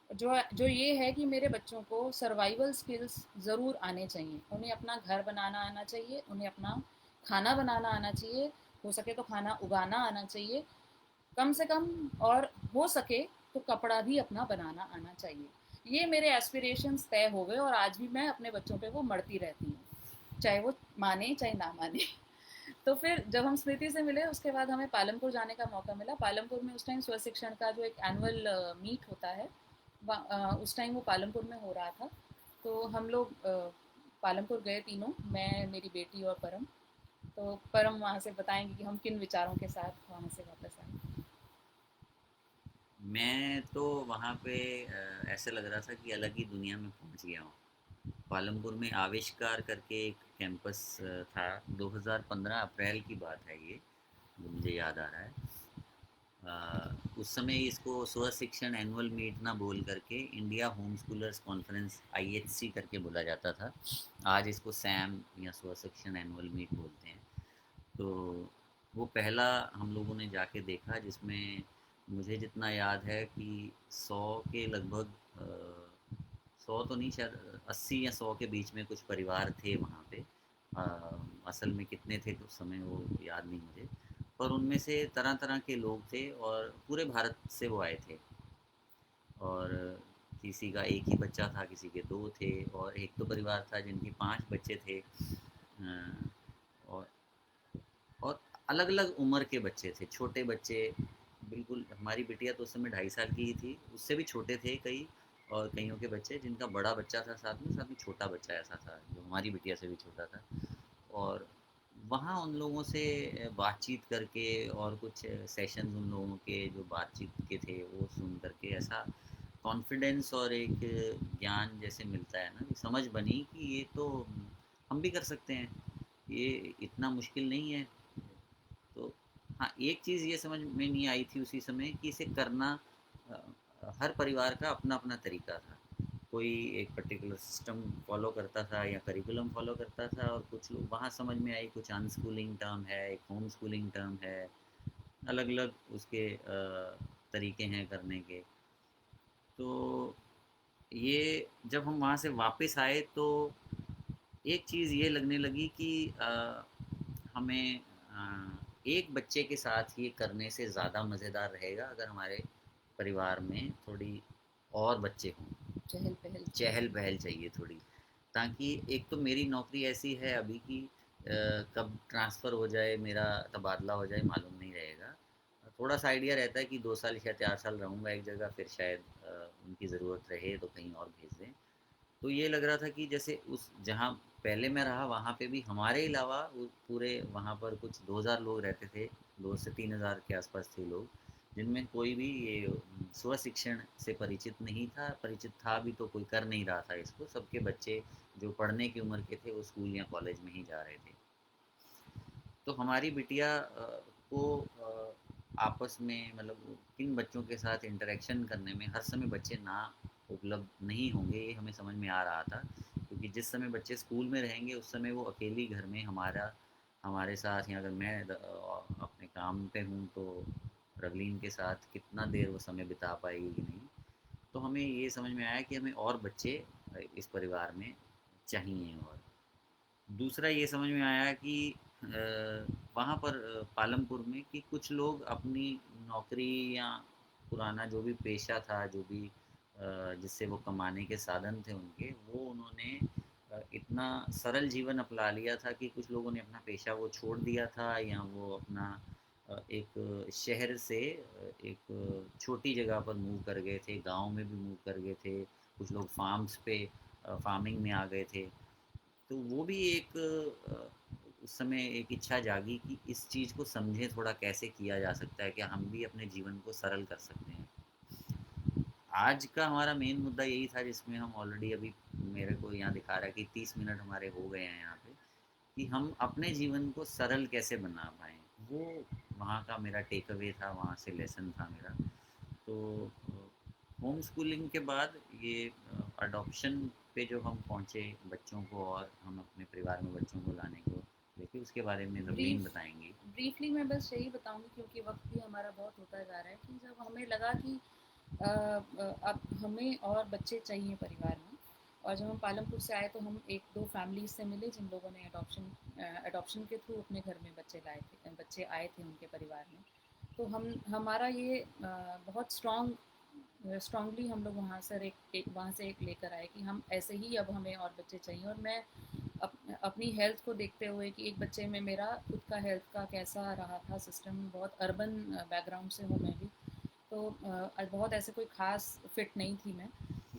जो जो ये है कि मेरे बच्चों को सर्वाइवल स्किल्स ज़रूर आने चाहिए। उन्हें अपना घर बनाना आना चाहिए, उन्हें अपना खाना बनाना आना चाहिए, हो सके तो खाना उगाना आना चाहिए कम से कम, और हो सके तो कपड़ा भी अपना बनाना आना चाहिए। ये मेरे एस्पिरेशंस तय हो गए और आज भी मैं अपने बच्चों पे वो मढ़ती रहती हूँ, चाहे वो माने चाहे ना माने। तो फिर जब हम स्मृति से मिले उसके बाद हमें पालमपुर जाने का मौका मिला। पालमपुर में उस टाइम स्व शिक्षण का जो एक एनुअल मीट होता है, उस टाइम वो पालमपुर में हो रहा था। तो हम लोग पालमपुर गए तीनों, मैं, मेरी बेटी और परम। तो परम वहाँ से बताएंगे कि हम किन विचारों के साथ वहाँ से वापस आए। मैं तो वहाँ पे ऐसे लग रहा था कि अलग ही दुनिया में पहुँच गया हूँ। पालमपुर में आविष्कार करके एक कैंपस था। 2015 अप्रैल की बात है ये, जो मुझे याद आ रहा है। उस समय इसको स्व शिक्षण एनुअल मीट ना बोल करके India home schoolers conference IHC करके बोला जाता था। आज इसको सैम या स्व शिक्षण एनुअल मीट बोलते हैं। तो वो पहला हम लोगों ने जाके देखा, जिसमें मुझे जितना याद है कि 100 के लगभग, 100 तो नहीं, शायद 80 या 100 के बीच में कुछ परिवार थे वहाँ पे। अ, असल में कितने थे उस समय वो याद नहीं मुझे, पर उनमें से तरह तरह के लोग थे और पूरे भारत से वो आए थे। और किसी का एक ही बच्चा था, किसी के दो थे, और एक तो परिवार था जिनके 5 बच्चे थे। और अलग अलग उम्र के बच्चे थे, छोटे बच्चे। बिल्कुल हमारी बिटिया तो उस समय 2.5 साल की ही थी, उससे भी छोटे थे कई। और कईयों के बच्चे जिनका बड़ा बच्चा था साथ में छोटा बच्चा ऐसा था जो हमारी बिटिया से भी छोटा था। और वहाँ उन लोगों से बातचीत करके और कुछ सेशंस उन लोगों के जो बातचीत के थे वो सुन करके ऐसा कॉन्फिडेंस और एक ज्ञान जैसे मिलता है ना, कि समझ बनी कि ये तो हम भी कर सकते हैं, ये इतना मुश्किल नहीं है। तो हाँ, एक चीज़ ये समझ में नहीं आई थी उसी समय कि इसे करना, अ, हर परिवार का अपना अपना तरीका था। कोई एक पर्टिकुलर सिस्टम फॉलो करता था या करिकुलम फॉलो करता था, और कुछ लोग वहाँ समझ में आई कुछ अनस्कूलिंग टर्म है, एक होम स्कूलिंग टर्म है, अलग अलग उसके तरीके हैं करने के। तो ये जब हम वहाँ से वापस आए तो एक चीज़ ये लगने लगी कि हमें एक बच्चे के साथ ये करने से ज़्यादा मज़ेदार रहेगा अगर हमारे परिवार में थोड़ी और बच्चे हों। चहल पहल चहल चाहिए। पहल चाहिए थोड़ी, ताकि एक तो मेरी नौकरी ऐसी है अभी कि कब ट्रांसफ़र हो जाए, मेरा तबादला हो जाए मालूम नहीं रहेगा। थोड़ा सा आइडिया रहता है कि 2 साल या 4 साल रहूँगा एक जगह, फिर शायद उनकी ज़रूरत रहे तो कहीं और भेज दें। तो ये लग रहा था कि जैसे उस जहाँ पहले मैं रहा वहाँ पे भी हमारे अलावा वो पूरे वहाँ पर कुछ 2000 लोग रहते थे, 2 से 3000 के आसपास थे लोग, जिनमें कोई भी ये स्व शिक्षण से परिचित नहीं था। परिचित था भी तो कोई कर नहीं रहा था इसको, सबके बच्चे जो पढ़ने की उम्र के थे वो स्कूल या कॉलेज में ही जा रहे थे। तो हमारी बिटिया को आपस में मतलब किन बच्चों के साथ इंटरेक्शन करने में हर समय बच्चे ना उपलब्ध नहीं होंगे, ये हमें समझ में आ रहा था। क्योंकि जिस समय बच्चे स्कूल में रहेंगे उस समय वो अकेली घर में हमारे साथ, या अगर मैं अपने काम पे हूँ तो रवलीन के साथ कितना देर वो समय बिता पाएगी कि नहीं। तो हमें ये समझ में आया कि हमें और बच्चे इस परिवार में चाहिए। और दूसरा ये समझ में आया कि वहाँ पर पालमपुर में कि कुछ लोग अपनी नौकरी या पुराना जो भी पेशा था, जो भी जिससे वो कमाने के साधन थे उनके, वो उन्होंने इतना सरल जीवन अपना लिया था कि कुछ लोगों ने अपना पेशा वो छोड़ दिया था, या वो अपना एक शहर से एक छोटी जगह पर मूव कर गए थे, गांव में भी मूव कर गए थे। कुछ लोग फार्म्स पे फार्मिंग में आ गए थे। तो वो भी एक उस समय एक इच्छा जागी कि इस चीज़ को समझें थोड़ा, कैसे किया जा सकता है, क्या हम भी अपने जीवन को सरल कर सकते हैं। आज का हमारा मेन मुद्दा यही था, जिसमें हम ऑलरेडी अभी मेरे को यहाँ दिखा रहा है कि 30 मिनट हमारे हो गए हैं यहाँ पे, कि हम अपने जीवन को सरल कैसे बना पाएँ। वो वहाँ का मेरा टेक अवे था, वहाँ से लेसन था मेरा। तो होम स्कूलिंग के बाद ये अडॉप्शन पे जो हम पहुँचे बच्चों को, और हम अपने परिवार में बच्चों को लाने को लेके, उसके बारे में ब्रीफ रवलीन बताएंगी। ब्रीफली मैं बस यही बताऊंगी, क्योंकि वक्त भी हमारा बहुत होता जा रहा है, कि जब हमें लगा कि अब हमें और बच्चे चाहिए परिवार में, और जब हम पालमपुर से आए तो हम एक दो फैमिलीज से मिले जिन लोगों ने अडॉप्शन के थ्रू अपने घर में बच्चे आए थे उनके परिवार में। तो हम हमारा ये बहुत स्ट्रांगली हम लोग वहाँ से एक लेकर आए कि हम ऐसे ही अब हमें और बच्चे चाहिए। और मैं अपनी हेल्थ को देखते हुए कि एक बच्चे में मेरा खुद का हेल्थ का कैसा रहा था सिस्टम, बहुत अर्बन बैकग्राउंड से हूँ मैं भी, तो बहुत ऐसे कोई ख़ास फिट नहीं थी मैं।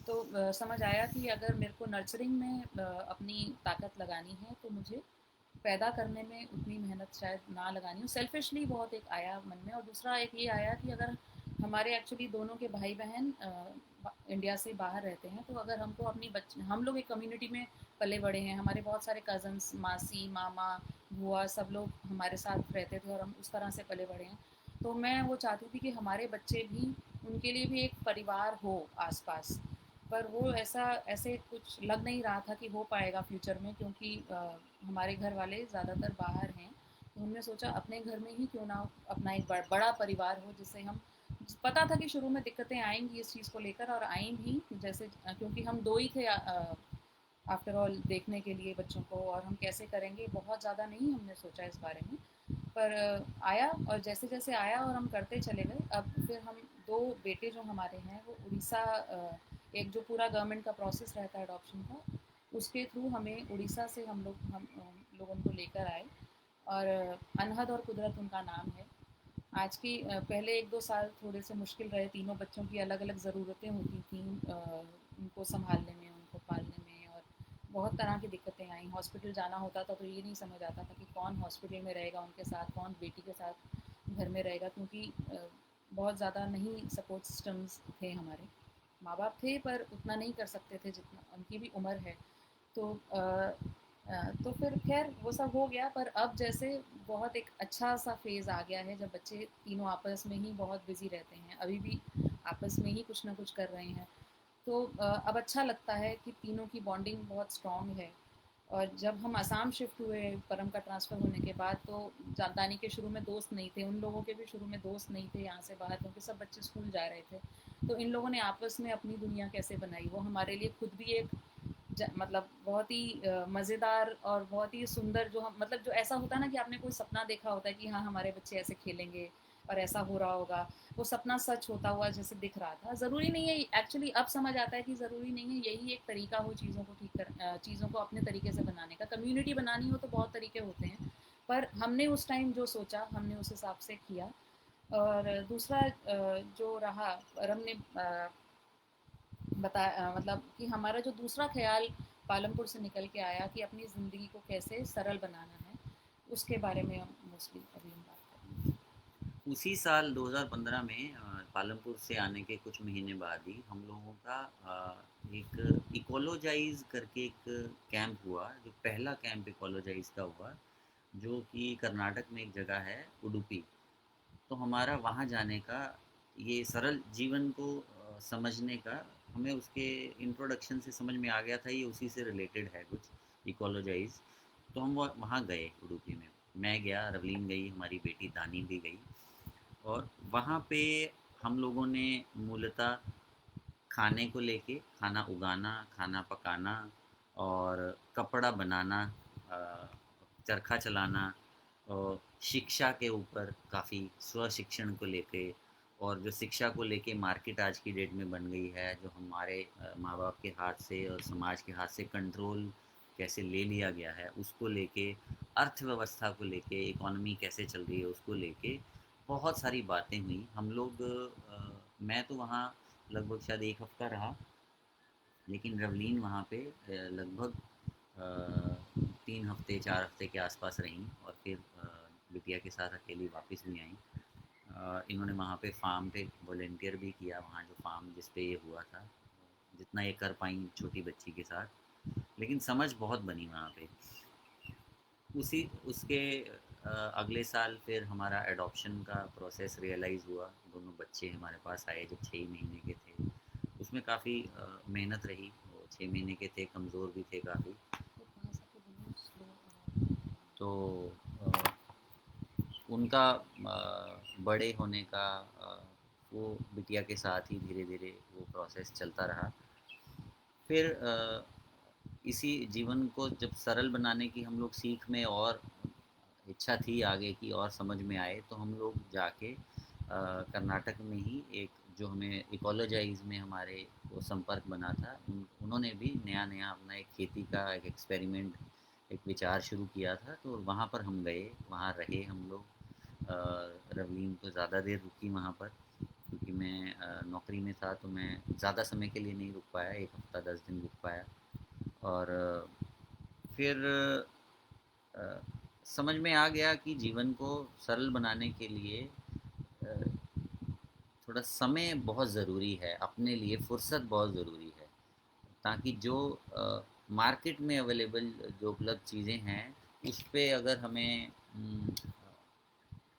तो समझ आया कि अगर मेरे को नर्सरिंग में अपनी ताकत लगानी है तो मुझे पैदा करने में उतनी मेहनत शायद ना लगानी हो। सेल्फिशली बहुत एक आया मन में, और दूसरा एक ये आया कि अगर हमारे एक्चुअली दोनों के भाई बहन इंडिया से बाहर रहते हैं, तो अगर हमको अपनी बच्चे, हम लोग एक कम्युनिटी में पले बड़े हैं, हमारे बहुत सारे कज़न्स, मासी, मामा, बुआ, सब लोग हमारे साथ रहते थे और हम उस तरह से पले बड़े हैं। तो मैं वो चाहती थी कि हमारे बच्चे भी, उनके लिए भी एक परिवार हो आसपास। पर वो ऐसे कुछ लग नहीं रहा था कि हो पाएगा फ्यूचर में, क्योंकि हमारे घर वाले ज़्यादातर बाहर हैं। तो हमने सोचा अपने घर में ही क्यों ना अपना एक बड़ा परिवार हो, जिससे हम, पता था कि शुरू में दिक्कतें आएंगी इस चीज़ को लेकर, और आई भी, जैसे क्योंकि हम दो ही थे आफ्टर ऑल देखने के लिए बच्चों को, और हम कैसे करेंगे बहुत ज़्यादा नहीं हमने सोचा इस बारे में। पर आया, और जैसे जैसे आया और हम करते चले गए। अब फिर हम दो बेटे जो हमारे हैं वो उड़ीसा, एक जो पूरा गवर्नमेंट का प्रोसेस रहता है अडॉप्शन का, उसके थ्रू हमें उड़ीसा से हम लोग उनको लेकर आए। और अनहद और कुदरत उनका नाम है। आज की पहले एक दो साल थोड़े से मुश्किल रहे, तीनों बच्चों की अलग अलग ज़रूरतें होती थी उनको संभालने में, उनको पालने में, और बहुत तरह की दिक्कतें आई। हॉस्पिटल जाना होता था तो ये नहीं समझ आता था कि कौन हॉस्पिटल में रहेगा उनके साथ, कौन बेटी के साथ घर में रहेगा, क्योंकि बहुत ज़्यादा नहीं सपोर्ट सिस्टम्स थे हमारे। माँ बाप थे पर उतना नहीं कर सकते थे जितना, उनकी भी उम्र है। तो तो फिर खैर वो सब हो गया। पर अब जैसे बहुत एक अच्छा सा फेज़ आ गया है, जब बच्चे तीनों आपस में ही बहुत बिजी रहते हैं, अभी भी आपस में ही कुछ ना कुछ कर रहे हैं। तो अब अच्छा लगता है कि तीनों की बॉन्डिंग बहुत स्ट्रॉन्ग है। और जब हम आसाम शिफ्ट हुए परम का ट्रांसफ़र होने के बाद, तो दानी के शुरू में दोस्त नहीं थे, उन लोगों के भी शुरू में दोस्त नहीं थे यहाँ से बाहर, क्योंकि सब बच्चे स्कूल जा रहे थे। तो इन लोगों ने आपस में अपनी दुनिया कैसे बनाई, वो हमारे लिए खुद भी एक मतलब बहुत ही मज़ेदार और बहुत ही सुंदर, जो हम मतलब जो ऐसा होता है ना कि आपने कोई सपना देखा होता है कि हाँ हमारे बच्चे ऐसे खेलेंगे और ऐसा हो रहा होगा, वो सपना सच होता हुआ जैसे दिख रहा था। ज़रूरी नहीं है एक्चुअली, अब समझ आता है कि ज़रूरी नहीं है यही एक तरीका हो चीज़ों को चीज़ों को अपने तरीके से बनाने का। कम्युनिटी बनानी हो तो बहुत तरीके होते हैं, पर हमने उस टाइम जो सोचा हमने उस हिसाब से किया। और दूसरा जो रहा, और हमने मतलब कि हमारा जो दूसरा ख्याल पालमपुर से निकल के आया कि अपनी ज़िंदगी को कैसे सरल बनाना है, उसके बारे में हम मोस्टली अभी हम बात करेंगे। उसी साल 2015 में पालमपुर से आने के कुछ महीने बाद ही हम लोगों का एक इकोलोजाइज करके एक कैंप हुआ, जो पहला कैंप इकोलोजाइज का हुआ, जो कि कर्नाटक में एक जगह है उडुपी। तो हमारा वहाँ जाने का, ये सरल जीवन को समझने का, हमें उसके इंट्रोडक्शन से समझ में आ गया था ये उसी से रिलेटेड है कुछ, इकोलोजाइज। तो हम वहाँ गए उडुपी में। मैं गया, रवलीन गई, हमारी बेटी दानी भी गई। और वहाँ पे हम लोगों ने मूलतः खाने को लेके, खाना उगाना, खाना पकाना और कपड़ा बनाना, चरखा चलाना, और शिक्षा के ऊपर काफ़ी स्वशिक्षण को लेके, और जो शिक्षा को लेके मार्केट आज की डेट में बन गई है, जो हमारे माँ बाप के हाथ से और समाज के हाथ से कंट्रोल कैसे ले लिया गया है, उसको लेके, अर्थव्यवस्था को लेके, इकोनॉमी कैसे चल रही है उसको लेके बहुत सारी बातें हुई। हम लोग मैं तो वहाँ लगभग शायद 1 हफ़्ता रहा, लेकिन रवलीन वहाँ पे लगभग 3 हफ्ते 4 हफ्ते के आसपास रहीं और फिर बिटिया के साथ अकेली वापस भी आई। इन्होंने वहाँ पे फार्म पे वॉलेंटियर भी किया, वहाँ जो फार्म जिस पे ये हुआ था, जितना ये कर पाई छोटी बच्ची के साथ। लेकिन समझ बहुत बनी वहाँ पे। उसी उसके अगले साल फिर हमारा एडॉप्शन का प्रोसेस रियलाइज़ हुआ। दोनों बच्चे हमारे पास आए जब 6 महीने के थे। उसमें काफ़ी मेहनत रही। वो 6 महीने के थे, कमज़ोर भी थे काफ़ी। तो अ, उनका बड़े होने का वो बिटिया के साथ ही धीरे धीरे वो प्रोसेस चलता रहा। फिर इसी जीवन को जब सरल बनाने की हम लोग सीख में और इच्छा थी आगे की और समझ में आए, तो हम लोग जाके कर्नाटक में ही एक जो हमें इकोलॉजाइज में हमारे वो संपर्क बना था, उन्होंने भी नया नया अपना एक खेती का एक एक्सपेरिमेंट, एक विचार शुरू किया था। तो वहाँ पर हम गए, वहाँ रहे हम लोग। रवलीन तो ज़्यादा देर रुकी वहाँ पर, क्योंकि मैं नौकरी में था, तो मैं ज़्यादा समय के लिए नहीं रुक पाया, 1 हफ्ता 10 दिन रुक पाया। और फिर अ, समझ में आ गया कि जीवन को सरल बनाने के लिए अ, थोड़ा समय बहुत ज़रूरी है, अपने लिए फुर्सत बहुत ज़रूरी है, ताकि जो मार्केट में अवेलेबल जो उपलब्ध चीज़ें हैं उस पे अगर हमें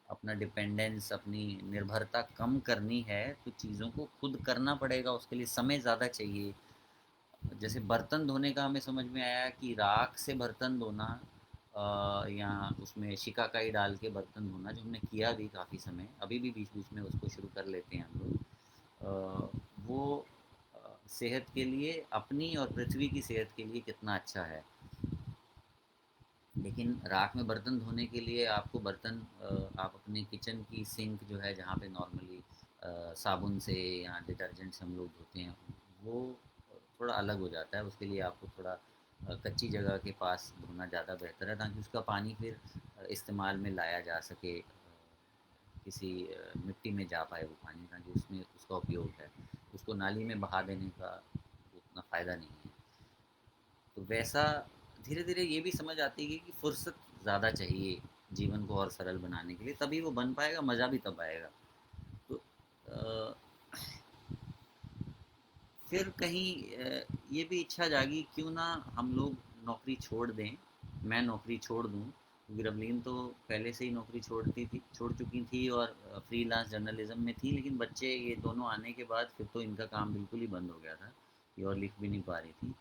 अपना डिपेंडेंस, अपनी निर्भरता कम करनी है, तो चीज़ों को खुद करना पड़ेगा। उसके लिए समय ज़्यादा चाहिए। जैसे बर्तन धोने का हमें समझ में आया कि राख से बर्तन धोना या उसमें शिकाकाई डाल के बर्तन धोना, जो हमने किया भी काफ़ी समय, अभी भी बीच बीच में उसको शुरू कर लेते हैं हम लोग। वो सेहत के लिए, अपनी और पृथ्वी की सेहत के लिए कितना अच्छा है। लेकिन राख में बर्तन धोने के लिए आपको बर्तन आप अपने किचन की सिंक जो है, जहाँ पे नॉर्मली साबुन से या डिटर्जेंट से हम लोग धोते हैं, वो थोड़ा अलग हो जाता है। उसके लिए आपको थोड़ा कच्ची जगह के पास धोना ज़्यादा बेहतर है, ताकि उसका पानी फिर इस्तेमाल में लाया जा सके। किसी मिट्टी में जा पाए वो पानी, ताकि उसमें उसका उपयोग है। उसको नाली में बहा देने का उतना फ़ायदा नहीं है। तो वैसा धीरे धीरे ये भी समझ आती है कि फुर्सत ज़्यादा चाहिए जीवन को और सरल बनाने के लिए, तभी वो बन पाएगा, मज़ा भी तब आएगा। तो फिर कहीं ये भी इच्छा जागी, क्यों ना हम लोग नौकरी छोड़ दें, मैं नौकरी छोड़ दूं, क्योंकि रवलीन तो पहले से ही नौकरी छोड़ चुकी थी और फ्रीलांस जर्नलिज्म में थी। लेकिन बच्चे ये दोनों आने के बाद फिर तो इनका काम बिल्कुल ही बंद हो गया था, ये और लिख भी नहीं पा रही थी।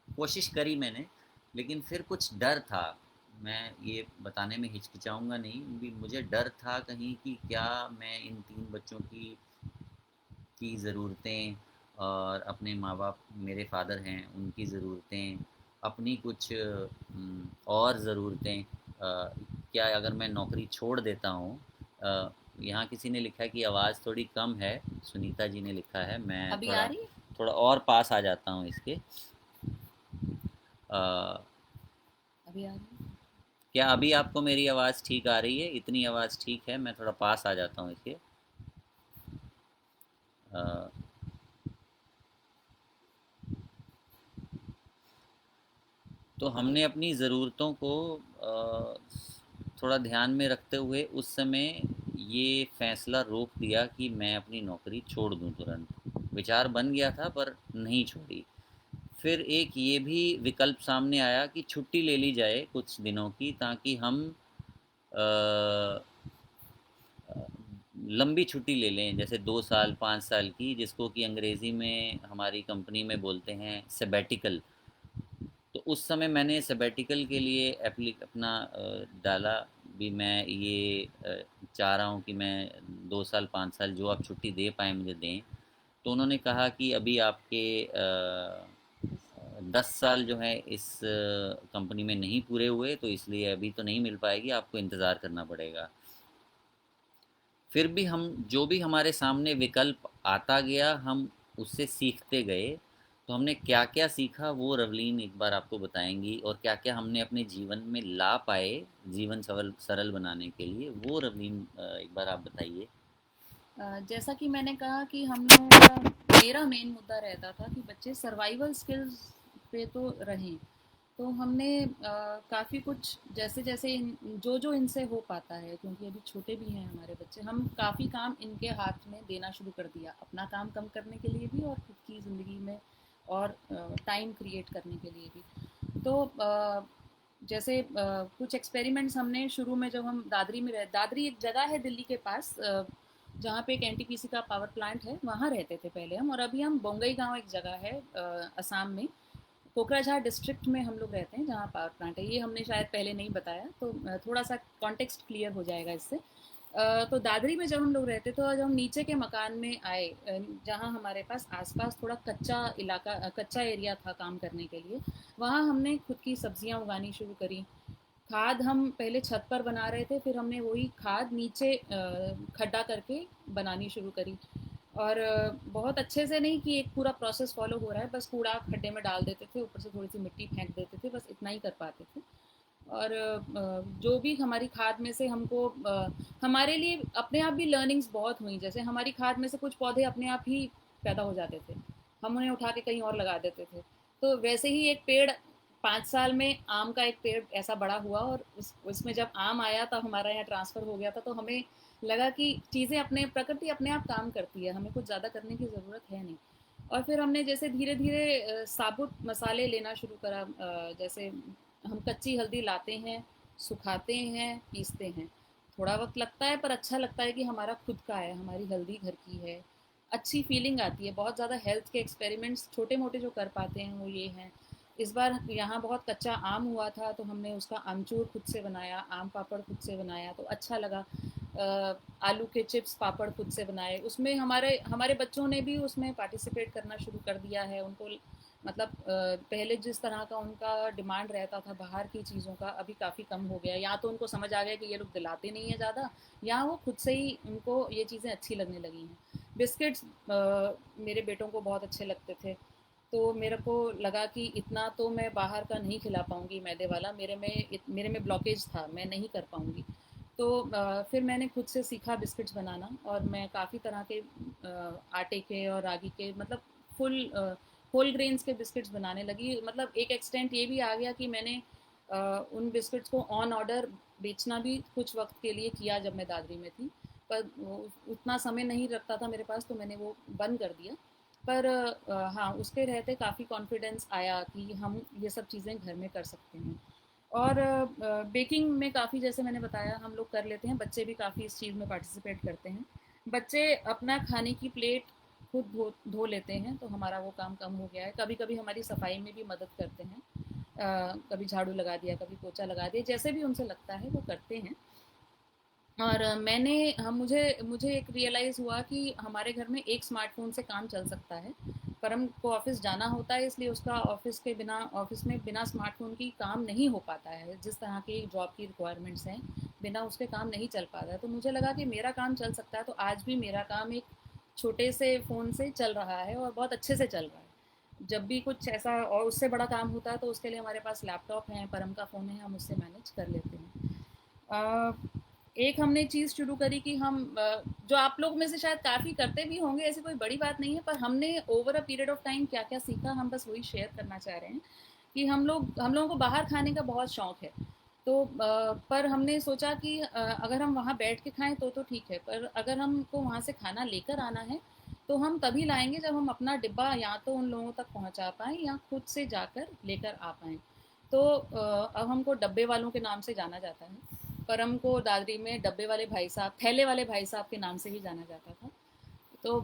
कोशिश करी मैंने, लेकिन फिर कुछ डर था। मैं ये बताने में हिचकिचाऊंगा नहीं, भी मुझे डर था कहीं कि क्या मैं इन 3 बच्चों की ज़रूरतें, और अपने माँ बाप, मेरे फादर हैं, उनकी ज़रूरतें, अपनी कुछ और ज़रूरतें, क्या अगर मैं नौकरी छोड़ देता हूँ। यहाँ किसी ने लिखा है कि आवाज़ थोड़ी कम है, सुनीता जी ने लिखा है। मैं अभी आ थोड़ा रही है? थोड़ा और पास आ जाता हूँ इसके। अभी आ रही है? क्या अभी आपको मेरी आवाज़ ठीक आ रही है? इतनी आवाज़ ठीक है? मैं थोड़ा पास आ जाता हूँ इसके। अ, तो हमने अपनी ज़रूरतों को थोड़ा ध्यान में रखते हुए उस समय ये फ़ैसला रोक दिया कि मैं अपनी नौकरी छोड़ दूँ तुरंत। विचार बन गया था पर नहीं छोड़ी। फिर एक ये भी विकल्प सामने आया कि छुट्टी ले ली जाए कुछ दिनों की, ताकि हम अ, लंबी छुट्टी ले लें, जैसे 2 साल 5 साल की, जिसको कि अंग्रेज़ी में हमारी कंपनी में बोलते हैं सेबैटिकल। तो उस समय मैंने सेबैटिकल के लिए अपना डाला भी। मैं ये चाह रहा हूँ कि मैं 2 साल 5 साल जो आप छुट्टी दे पाएँ मुझे दें। तो उन्होंने कहा कि अभी आपके 10 साल जो है इस कंपनी में नहीं पूरे हुए, तो इसलिए अभी तो नहीं मिल पाएगी, आपको इंतज़ार करना पड़ेगा। फिर भी हम, जो भी हमारे सामने विकल्प आता गया, हम उससे सीखते गए। तो हमने क्या क्या सीखा वो रवलीन एक बार आपको बताएंगी, और क्या क्या हमने अपने जीवन में ला पाए जीवन सरल सरल बनाने के लिए, वो रवलीन एक बार आप बताइए। जैसा कि मैंने कहा कि हम लोगों का, मेरा मेन मुद्दा रहता था कि बच्चे सर्वाइवल स्किल्स पे तो रहें। तो हमने काफ़ी कुछ जैसे जैसे जो जो इनसे हो पाता है, क्योंकि अभी छोटे भी हैं हमारे बच्चे, हम काफ़ी काम इनके हाथ में देना शुरू कर दिया, अपना काम कम करने के लिए भी और खुद की ज़िंदगी में और टाइम क्रिएट करने के लिए भी। तो जैसे कुछ एक्सपेरिमेंट्स हमने शुरू में, जब हम दादरी में रह, दादरी एक जगह है दिल्ली के पास, जहाँ पे एक एनटीपीसी का पावर प्लांट है, वहाँ रहते थे पहले हम, और अभी हम बोंगई गांव एक जगह है असम में, कोकराझार डिस्ट्रिक्ट में हम लोग रहते हैं जहाँ पावर प्लांट है। ये हमने शायद पहले नहीं बताया, तो थोड़ा सा कॉन्टेक्स्ट क्लियर हो जाएगा इससे। तो दादरी में जब हम लोग रहते, तो जब हम नीचे के मकान में आए, जहाँ हमारे पास आसपास थोड़ा कच्चा इलाका, कच्चा एरिया था काम करने के लिए, वहाँ हमने खुद की सब्जियाँ उगानी शुरू करी। खाद हम पहले छत पर बना रहे थे, फिर हमने वही खाद नीचे खड्डा करके बनानी शुरू करी। और बहुत अच्छे से नहीं कि एक पूरा प्रोसेस फॉलो हो रहा है, बस कूड़ा खड्डे में डाल देते थे, ऊपर से थोड़ी सी मिट्टी फेंक देते थे, बस इतना ही कर पाते थे। और जो भी हमारी खाद में से हमको हमारे लिए अपने आप भी लर्निंग्स बहुत हुई, जैसे हमारी खाद में से कुछ पौधे अपने आप ही पैदा हो जाते थे, हम उन्हें उठा के कहीं और लगा देते थे। तो वैसे ही एक पेड़ 5 साल में आम का एक पेड़ ऐसा बड़ा हुआ, और उसमें जब आम आया तब हमारा यहाँ ट्रांसफ़र हो गया था, तो हमें लगा कि चीज़ें अपने, प्रकृति अपने आप काम करती है, हमें कुछ ज़्यादा करने की ज़रूरत है नहीं। और फिर हमने जैसे धीरे धीरे साबुत मसाले लेना शुरू करा, जैसे हम कच्ची हल्दी लाते हैं, सुखाते हैं, पीसते हैं। थोड़ा वक्त लगता है पर अच्छा लगता है कि हमारा खुद का है, हमारी हल्दी घर की है, अच्छी फीलिंग आती है। बहुत ज़्यादा हेल्थ के एक्सपेरिमेंट्स छोटे मोटे जो कर पाते हैं वो ये हैं। इस बार यहाँ बहुत कच्चा आम हुआ था, तो हमने उसका आमचूर खुद से बनाया, आम पापड़ खुद से बनाया, तो अच्छा लगा। आलू के चिप्स पापड़ खुद से बनाए, उसमें हमारे हमारे बच्चों ने भी उसमें पार्टिसिपेट करना शुरू कर दिया है। उनको मतलब पहले जिस तरह का उनका डिमांड रहता था बाहर की चीज़ों का, अभी काफ़ी कम हो गया। या तो उनको समझ आ गया कि ये लोग दिलाते नहीं है ज़्यादा, या वो खुद से ही उनको ये चीज़ें अच्छी लगने लगी हैं। बिस्किट्स मेरे बेटों को बहुत अच्छे लगते थे, तो मेरे को लगा कि इतना तो मैं बाहर का नहीं खिला पाऊँगी मैदे वाला, मेरे में ब्लॉकेज था, मैं नहीं कर पाऊँगी। तो फिर मैंने खुद से सीखा बिस्किट्स बनाना, और मैं काफ़ी तरह के आटे के और रागी के, मतलब फुल होल ग्रेन्स के बिस्किट्स बनाने लगी। मतलब एक एक्सटेंट ये भी आ गया कि मैंने उन बिस्किट्स को ऑन ऑर्डर बेचना भी कुछ वक्त के लिए किया जब मैं दादरी में थी, पर उतना समय नहीं रखता था मेरे पास, तो मैंने वो बंद कर दिया। पर हाँ, उसके रहते काफ़ी कॉन्फिडेंस आया कि हम ये सब चीज़ें घर में कर सकते हैं। और बेकिंग में काफ़ी, जैसे मैंने बताया, हम लोग कर लेते हैं, बच्चे भी काफ़ी इस चीज़ में पार्टिसिपेट करते हैं। बच्चे अपना खाने की प्लेट खुद धो धो लेते हैं, तो हमारा वो काम कम हो गया है। कभी कभी हमारी सफाई में भी मदद करते हैं, कभी झाड़ू लगा दिया, कभी पोछा लगा दिया, जैसे भी उनसे लगता है वो करते हैं। और मैंने हम मुझे मुझे एक रियलाइज़ हुआ कि हमारे घर में एक स्मार्टफ़ोन से काम चल सकता है, पर हमको ऑफ़िस जाना होता है, इसलिए उसका ऑफ़िस में बिना स्मार्टफ़ोन की काम नहीं हो पाता है। जिस तरह की जॉब की रिक्वायरमेंट्स हैं, बिना उसके काम नहीं चल पाता है। तो मुझे लगा कि मेरा काम चल सकता है, तो आज भी मेरा काम एक छोटे से फ़ोन से चल रहा है, और बहुत अच्छे से चल रहा है। जब भी कुछ ऐसा और उससे बड़ा काम होता है, तो उसके लिए हमारे पास लैपटॉप है, परम का फ़ोन है, हम उससे मैनेज कर लेते हैं। एक हमने चीज़ शुरू करी कि हम जो आप लोग में से शायद काफ़ी करते भी होंगे, ऐसी कोई बड़ी बात नहीं है, पर हमने over a period of time क्या क्या सीखा, हम बस वही शेयर करना चाह रहे हैं। कि हम लोगों को बाहर खाने का बहुत शौक है, तो पर हमने सोचा कि अगर हम वहाँ बैठ के खाएं तो ठीक है, पर अगर हमको वहाँ से खाना लेकर आना है, तो हम तभी लाएंगे जब हम अपना डिब्बा या तो उन लोगों तक पहुँचा पाएँ, या खुद से जाकर लेकर आ पाएँ। तो अब हमको डब्बे वालों के नाम से जाना जाता है, पर हमको दादरी में डब्बे वाले भाई साहब, थैले वाले भाई साहब के नाम से ही जाना जाता था। तो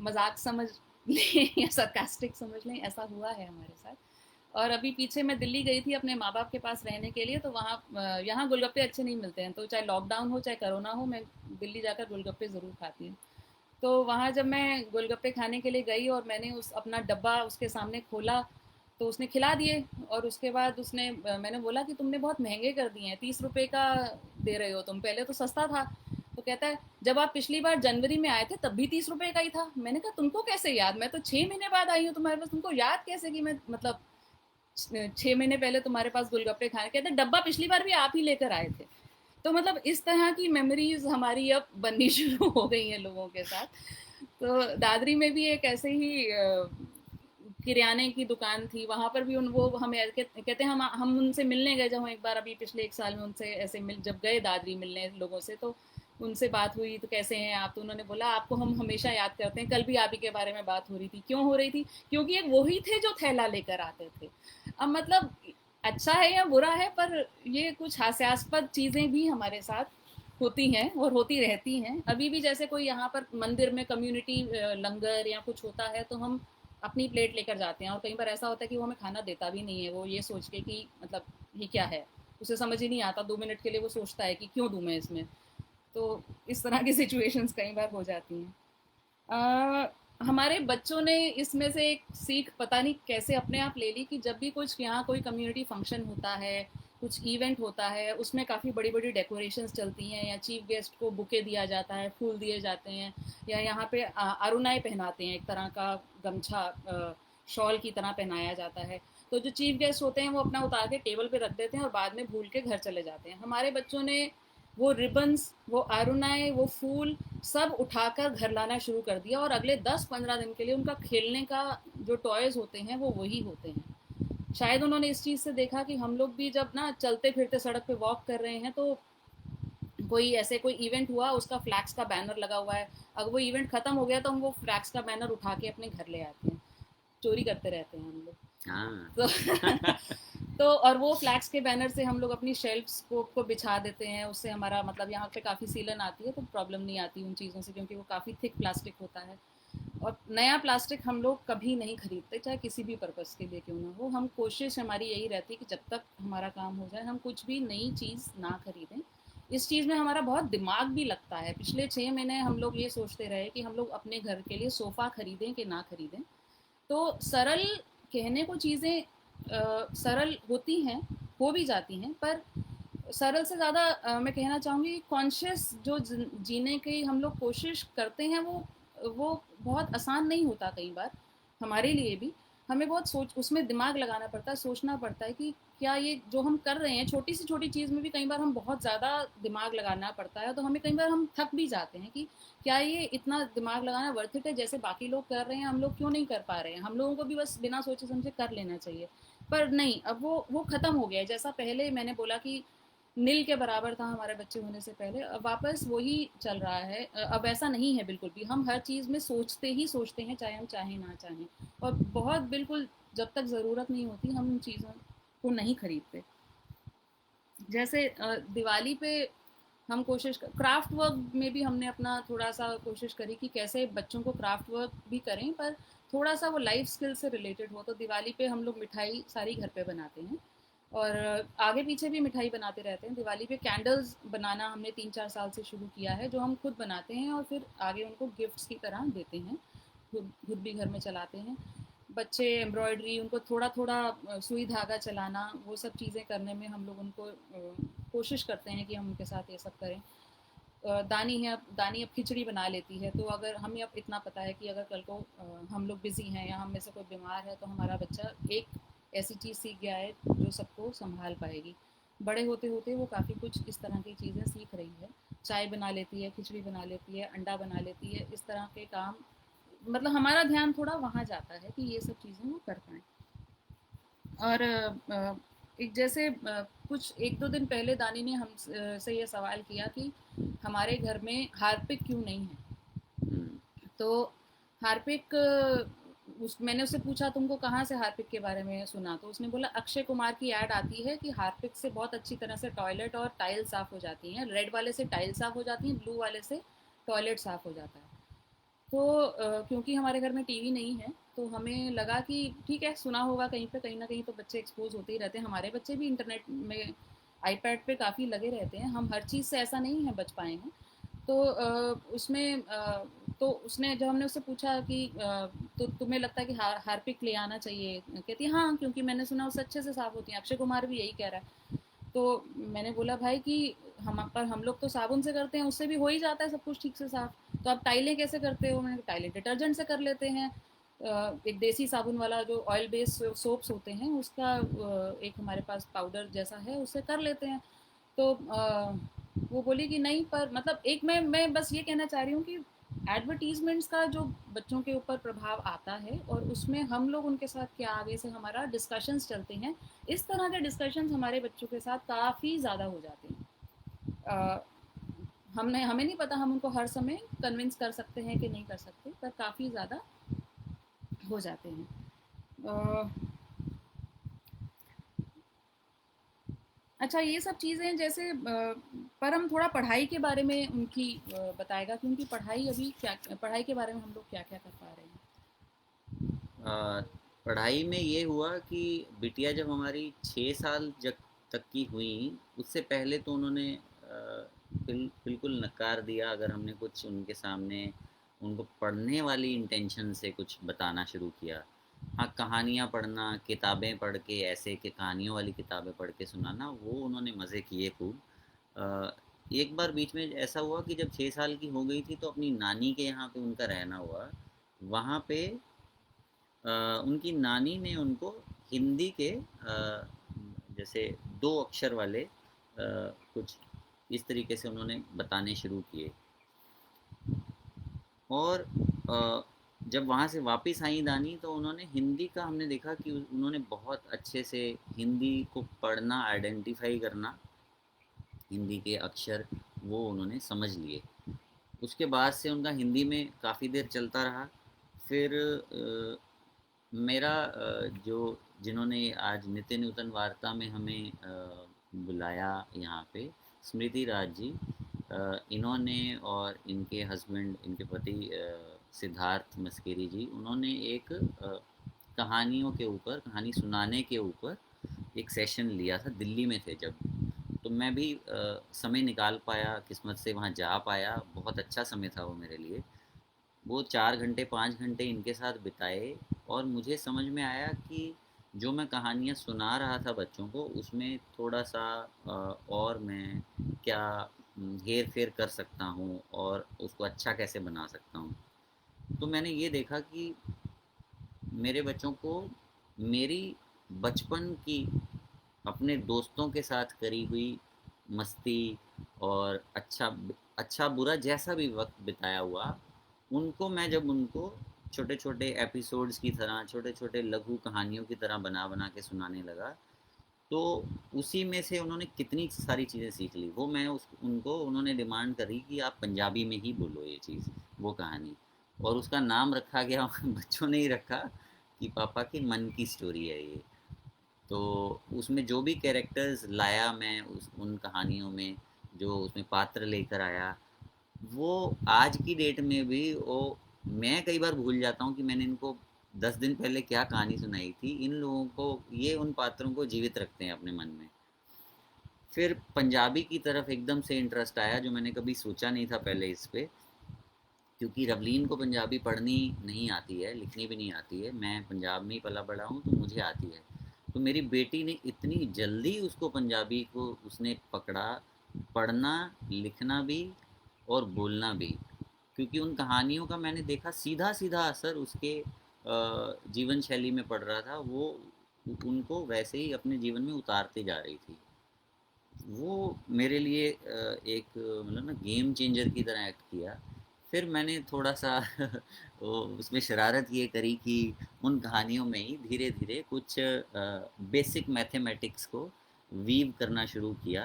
मजाक समझ लें या सरकास्टिक समझ लें, ऐसा हुआ है हमारे साथ। और अभी पीछे मैं दिल्ली गई थी अपने माँ बाप के पास रहने के लिए, तो वहाँ यहाँ गोलगप्पे अच्छे नहीं मिलते हैं, तो चाहे लॉकडाउन हो चाहे कोरोना हो, मैं दिल्ली जाकर गोलगप्पे ज़रूर खाती हूँ। तो वहाँ जब मैं गोलगप्पे खाने के लिए गई, और मैंने उस अपना डब्बा उसके सामने खोला, तो उसने खिला दिए। और उसके बाद मैंने बोला कि तुमने बहुत महंगे कर दिए हैं, 30 रुपए का दे रहे हो तुम, पहले तो सस्ता था। तो कहता है, जब आप पिछली बार जनवरी में आए थे तब भी 30 रुपए का ही था। मैंने कहा, तुमको कैसे याद, मैं तो 6 महीने बाद आई हूँ तुम्हारे पास, तुमको याद कैसे कि मैं, मतलब 6 महीने पहले तुम्हारे पास गोलगप्पे खाए। कहते, डब्बा पिछली बार भी आप ही लेकर आए थे। तो मतलब इस तरह की मेमोरीज हमारी अब बननी शुरू हो गई हैं लोगों के साथ। तो दादरी में भी एक ऐसे ही किराने की दुकान थी, वहाँ पर भी उन वो हमें कहते हैं, हम उनसे मिलने गए जब हम एक बार अभी पिछले 1 साल में उनसे ऐसे मिल जब गए दादरी मिलने लोगों से, तो उनसे बात हुई तो कैसे हैं आप, तो उन्होंने बोला आपको हम हमेशा याद करते हैं, कल भी आप ही के बारे में बात हो रही थी। क्यों हो रही थी? क्योंकि एक वही थे जो थैला लेकर आते थे। अब मतलब अच्छा है या बुरा है, पर ये कुछ हास्यास्पद चीज़ें भी हमारे साथ होती हैं और होती रहती हैं अभी भी। जैसे कोई यहाँ पर मंदिर में कम्युनिटी लंगर या कुछ होता है तो हम अपनी प्लेट लेकर जाते हैं, और कई बार ऐसा होता है कि वो हमें खाना देता भी नहीं है, वो ये सोच के कि मतलब ये क्या है, उसे समझ ही नहीं आता, 2 मिनट के लिए वो सोचता है कि क्यों दूँ मैं इसमें। तो इस तरह की सिचुएशंस कई बार हो जाती हैं। हमारे बच्चों ने इसमें से एक सीख पता नहीं कैसे अपने आप ले ली कि जब भी कुछ यहाँ कोई कम्युनिटी फंक्शन होता है, कुछ इवेंट होता है, उसमें काफ़ी बड़ी बड़ी डेकोरेशंस चलती हैं, या चीफ गेस्ट को बुके दिया जाता है, फूल दिए जाते हैं, या यहाँ पे अरुणाई पहनाते हैं, एक तरह का गमछा, शॉल की तरह पहनाया जाता है। तो जो चीफ गेस्ट होते हैं वो अपना उतार के टेबल पे रख देते हैं और बाद में भूल के घर चले जाते हैं। हमारे बच्चों ने वो रिबन्स, वो अरुणाएं, वो फूल सब उठाकर घर लाना शुरू कर दिया, और अगले 10-15 दिन के लिए उनका खेलने का जो टॉयज होते हैं वो वही होते हैं। शायद उन्होंने इस चीज़ से देखा कि हम लोग भी जब ना चलते फिरते सड़क पे वॉक कर रहे हैं, तो कोई ऐसे कोई इवेंट हुआ, उसका फ्लैग्स का बैनर लगा हुआ है, अगर वो इवेंट खत्म हो गया तो हम वो फ्लैग्स का बैनर उठा के अपने घर ले आते हैं। चोरी करते रहते हैं हम लोग। हाँ। तो तो और वो फ्लैग्स के बैनर से हम लोग अपनी शेल्फ्स को बिछा देते हैं, उससे हमारा मतलब यहाँ पे काफ़ी सीलन आती है, तो प्रॉब्लम नहीं आती उन चीज़ों से, क्योंकि वो काफ़ी थिक प्लास्टिक होता है। और नया प्लास्टिक हम लोग कभी नहीं खरीदते, चाहे किसी भी पर्पज़ के लिए क्यों ना हो। हम कोशिश हमारी यही रहती है कि जब तक हमारा काम हो जाए हम कुछ भी नई चीज़ ना खरीदें। इस चीज़ में हमारा बहुत दिमाग भी लगता है। पिछले 6 महीने हम लोग ये सोचते रहे कि हम लोग अपने घर के लिए सोफ़ा खरीदें कि ना खरीदें। तो सरल कहने को चीज़ें सरल होती हैं, हो भी जाती हैं, पर सरल से ज़्यादा मैं कहना चाहूँगी कॉन्शियस जो जीने की हम लोग कोशिश करते हैं, वो बहुत आसान नहीं होता कई बार हमारे लिए भी। हमें बहुत सोच उसमें दिमाग लगाना पड़ता है, सोचना पड़ता है कि क्या ये जो हम कर रहे हैं छोटी से छोटी चीज़ में भी कई बार हम बहुत ज़्यादा दिमाग लगाना पड़ता है, तो हमें कई बार हम थक भी जाते हैं कि क्या ये इतना दिमाग लगाना वर्थ इट है? जैसे बाकी लोग कर रहे हैं हम लोग क्यों नहीं कर पा रहे हैं? हम लोगों को भी बस बिना सोचे समझे कर लेना चाहिए। पर नहीं, अब वो ख़त्म हो गया है। जैसा पहले मैंने बोला कि नील के बराबर था हमारे बच्चे होने से पहले, अब वापस वही चल रहा है। अब ऐसा नहीं है बिल्कुल भी। हम हर चीज़ में सोचते ही सोचते हैं, चाहे हम चाहें ना चाहें, और बहुत बिल्कुल जब तक ज़रूरत नहीं होती हम उन चीज़ों को नहीं खरीदते। जैसे दिवाली पे हम क्राफ्ट वर्क में भी हमने अपना थोड़ा सा कोशिश करी कि कैसे बच्चों को क्राफ्ट वर्क भी करें, पर थोड़ा सा वो लाइफ स्किल से रिलेटेड हो। तो दिवाली पे हम लोग मिठाई सारी घर पे बनाते हैं, और आगे पीछे भी मिठाई बनाते रहते हैं। दिवाली पे कैंडल्स बनाना हमने 3-4 साल से शुरू किया है, जो हम खुद बनाते हैं और फिर आगे उनको गिफ्ट्स की तरह देते हैं। खुद भी घर में चलाते हैं। बच्चे एम्ब्रॉयडरी, उनको थोड़ा थोड़ा सुई धागा चलाना, वो सब चीज़ें करने में हम लोग उनको कोशिश करते हैं कि हम उनके साथ ये सब करें। दानी अब खिचड़ी बना लेती है, तो अगर हमें अब इतना पता है कि अगर कल को हम लोग बिज़ी हैं या हम में से कोई बीमार है, तो हमारा बच्चा एक ऐसी चीज़ सीख गया है जो सबको संभाल पाएगी। बड़े होते होते वो काफ़ी कुछ इस तरह की चीज़ें सीख रही है। चाय बना लेती है, खिचड़ी बना लेती है, अंडा बना लेती है, इस तरह के काम। मतलब हमारा ध्यान थोड़ा वहाँ जाता है कि ये सब चीज़ें वो कर पाएँ। और एक जैसे कुछ 1-2 दिन पहले दानी ने हम से ये सवाल किया कि हमारे घर में हार्पिक क्यों नहीं है। तो हार्पिक, मैंने उससे पूछा तुमको कहाँ से हार्पिक के बारे में सुना, तो उसने बोला अक्षय कुमार की ऐड आती है कि हार्पिक से बहुत अच्छी तरह से टॉयलेट और टाइल साफ़ हो जाती हैं। रेड वाले से टाइल साफ़ हो जाती हैं, ब्लू वाले से टॉयलेट साफ़ हो जाता है। तो क्योंकि हमारे घर में टीवी नहीं है, तो हमें लगा कि ठीक है, सुना होगा कहीं पे, कहीं ना कहीं तो बच्चे एक्सपोज होते ही रहते हैं। हमारे बच्चे भी इंटरनेट में, आईपैड पे काफ़ी लगे रहते हैं। हम हर चीज़ से ऐसा नहीं है बच पाए हैं। तो तो उसने, जब हमने उससे पूछा कि तो तुम्हें लगता है कि हार्पिक ले आना चाहिए, कहती है हाँ, क्योंकि मैंने सुना उससे अच्छे से साफ़ होती हैं। अक्षय कुमार भी यही कह रहा है। तो मैंने बोला भाई कि हम लोग तो साबुन से करते हैं, उससे भी हो ही जाता है सब कुछ ठीक से साफ़, तो आप टाइलें कैसे करते हो? मैंने कहा टाइलें डिटर्जेंट से कर लेते हैं। एक देसी साबुन वाला जो ऑयल बेस्ड सोप्स होते हैं, उसका एक हमारे पास पाउडर जैसा है, उससे कर लेते हैं। तो वो बोली कि नहीं, पर मतलब एक मैं बस ये कहना चाह रही हूँ कि एडवर्टीजमेंट्स का जो बच्चों के ऊपर प्रभाव आता है, और उसमें हम लोग उनके साथ क्या आगे से हमारा डिस्कशंस चलते हैं, इस तरह के डिस्कशंस हमारे बच्चों के साथ काफ़ी ज़्यादा हो जाते हैं। हमने हमें नहीं पता हम उनको हर समय कन्विंस कर सकते हैं कि नहीं कर सकते, पर काफ़ी ज़्यादा हो जाते हैं। अच्छा, ये सब चीज़ें जैसे पर हम थोड़ा पढ़ाई के बारे में उनकी बताएगा कि उनकी पढ़ाई अभी क्या, पढ़ाई के बारे में हम लोग क्या क्या कर पा रहे हैं। अ, पढ़ाई में ये हुआ कि बिटिया जब हमारी 6 साल जब तक की हुई, उससे पहले तो उन्होंने बिल्कुल नकार दिया अगर हमने कुछ उनके सामने उनको पढ़ने वाली इंटेंशन से कुछ बताना शुरू किया। हाँ, कहानियाँ पढ़ना, किताबें पढ़ के, ऐसे कि कहानियों वाली किताबें पढ़ के सुनाना, वो उन्होंने मज़े किए खूब। अ, एक बार बीच में ऐसा हुआ कि जब 6 साल की हो गई थी तो अपनी नानी के यहाँ पे उनका रहना हुआ। वहाँ पे उनकी नानी ने उनको हिंदी के जैसे 2 अक्षर वाले कुछ इस तरीके से उन्होंने बताने शुरू किए। और अ, जब वहाँ से वापस आई दानी तो उन्होंने हिंदी का, हमने देखा कि उन्होंने बहुत अच्छे से हिंदी को पढ़ना, आइडेंटिफाई करना, हिंदी के अक्षर वो उन्होंने समझ लिए। उसके बाद से उनका हिंदी में काफ़ी देर चलता रहा। फिर मेरा जो जिन्होंने आज नित्य नूतन वार्ता में हमें बुलाया यहाँ पे, स्मृति राज जी, इन्होंने और इनके हस्बैंड, इनके पति सिद्धार्थ मस्केरी जी, उन्होंने एक कहानियों के ऊपर, कहानी सुनाने के ऊपर एक सेशन लिया था, दिल्ली में थे जब। तो मैं भी समय निकाल पाया, किस्मत से वहाँ जा पाया। बहुत अच्छा समय था वो मेरे लिए। वो 4 घंटे 5 घंटे इनके साथ बिताए, और मुझे समझ में आया कि जो मैं कहानियाँ सुना रहा था बच्चों को, उसमें थोड़ा सा और मैं क्या हेर फेर कर सकता हूँ और उसको अच्छा कैसे बना सकता हूँ। तो मैंने ये देखा कि मेरे बच्चों को मेरी बचपन की, अपने दोस्तों के साथ करी हुई मस्ती और अच्छा बुरा जैसा भी वक्त बिताया हुआ, उनको मैं जब उनको छोटे छोटे एपिसोड्स की तरह, छोटे छोटे लघु कहानियों की तरह बना बना के सुनाने लगा, तो उसी में से उन्होंने कितनी सारी चीज़ें सीख ली। वो मैं उस उनको उन्होंने डिमांड करी कि आप पंजाबी में ही बोलो ये चीज़, वो कहानी। और उसका नाम रखा गया बच्चों ने ही रखा कि पापा की मन की स्टोरी है ये। तो उसमें जो भी कैरेक्टर्स लाया मैं उन कहानियों में, जो उसमें पात्र लेकर आया, वो आज की डेट में भी वो, मैं कई बार भूल जाता हूँ कि मैंने इनको 10 दिन पहले क्या कहानी सुनाई थी। इन लोगों को ये उन पात्रों को जीवित रखते हैं अपने मन में। फिर पंजाबी की तरफ एकदम से इंटरेस्ट आया, जो मैंने कभी सोचा नहीं था पहले इस पे, क्योंकि रवलीन को पंजाबी पढ़नी नहीं आती है, लिखनी भी नहीं आती है। मैं पंजाब में ही पला बड़ा हूँ तो मुझे आती है। तो मेरी बेटी ने इतनी जल्दी उसको पंजाबी को उसने पकड़ा, पढ़ना, लिखना भी और बोलना भी, क्योंकि उन कहानियों का मैंने देखा सीधा सीधा असर उसके जीवन शैली में पड़ रहा था। वो उनको वैसे ही अपने जीवन में उतारते जा रही थी। वो मेरे लिए एक मतलब ना गेम चेंजर की तरह एक्ट किया। फिर मैंने थोड़ा सा वो उसमें शरारत ये करी कि उन कहानियों में ही धीरे धीरे कुछ बेसिक मैथमेटिक्स को वीव करना शुरू किया,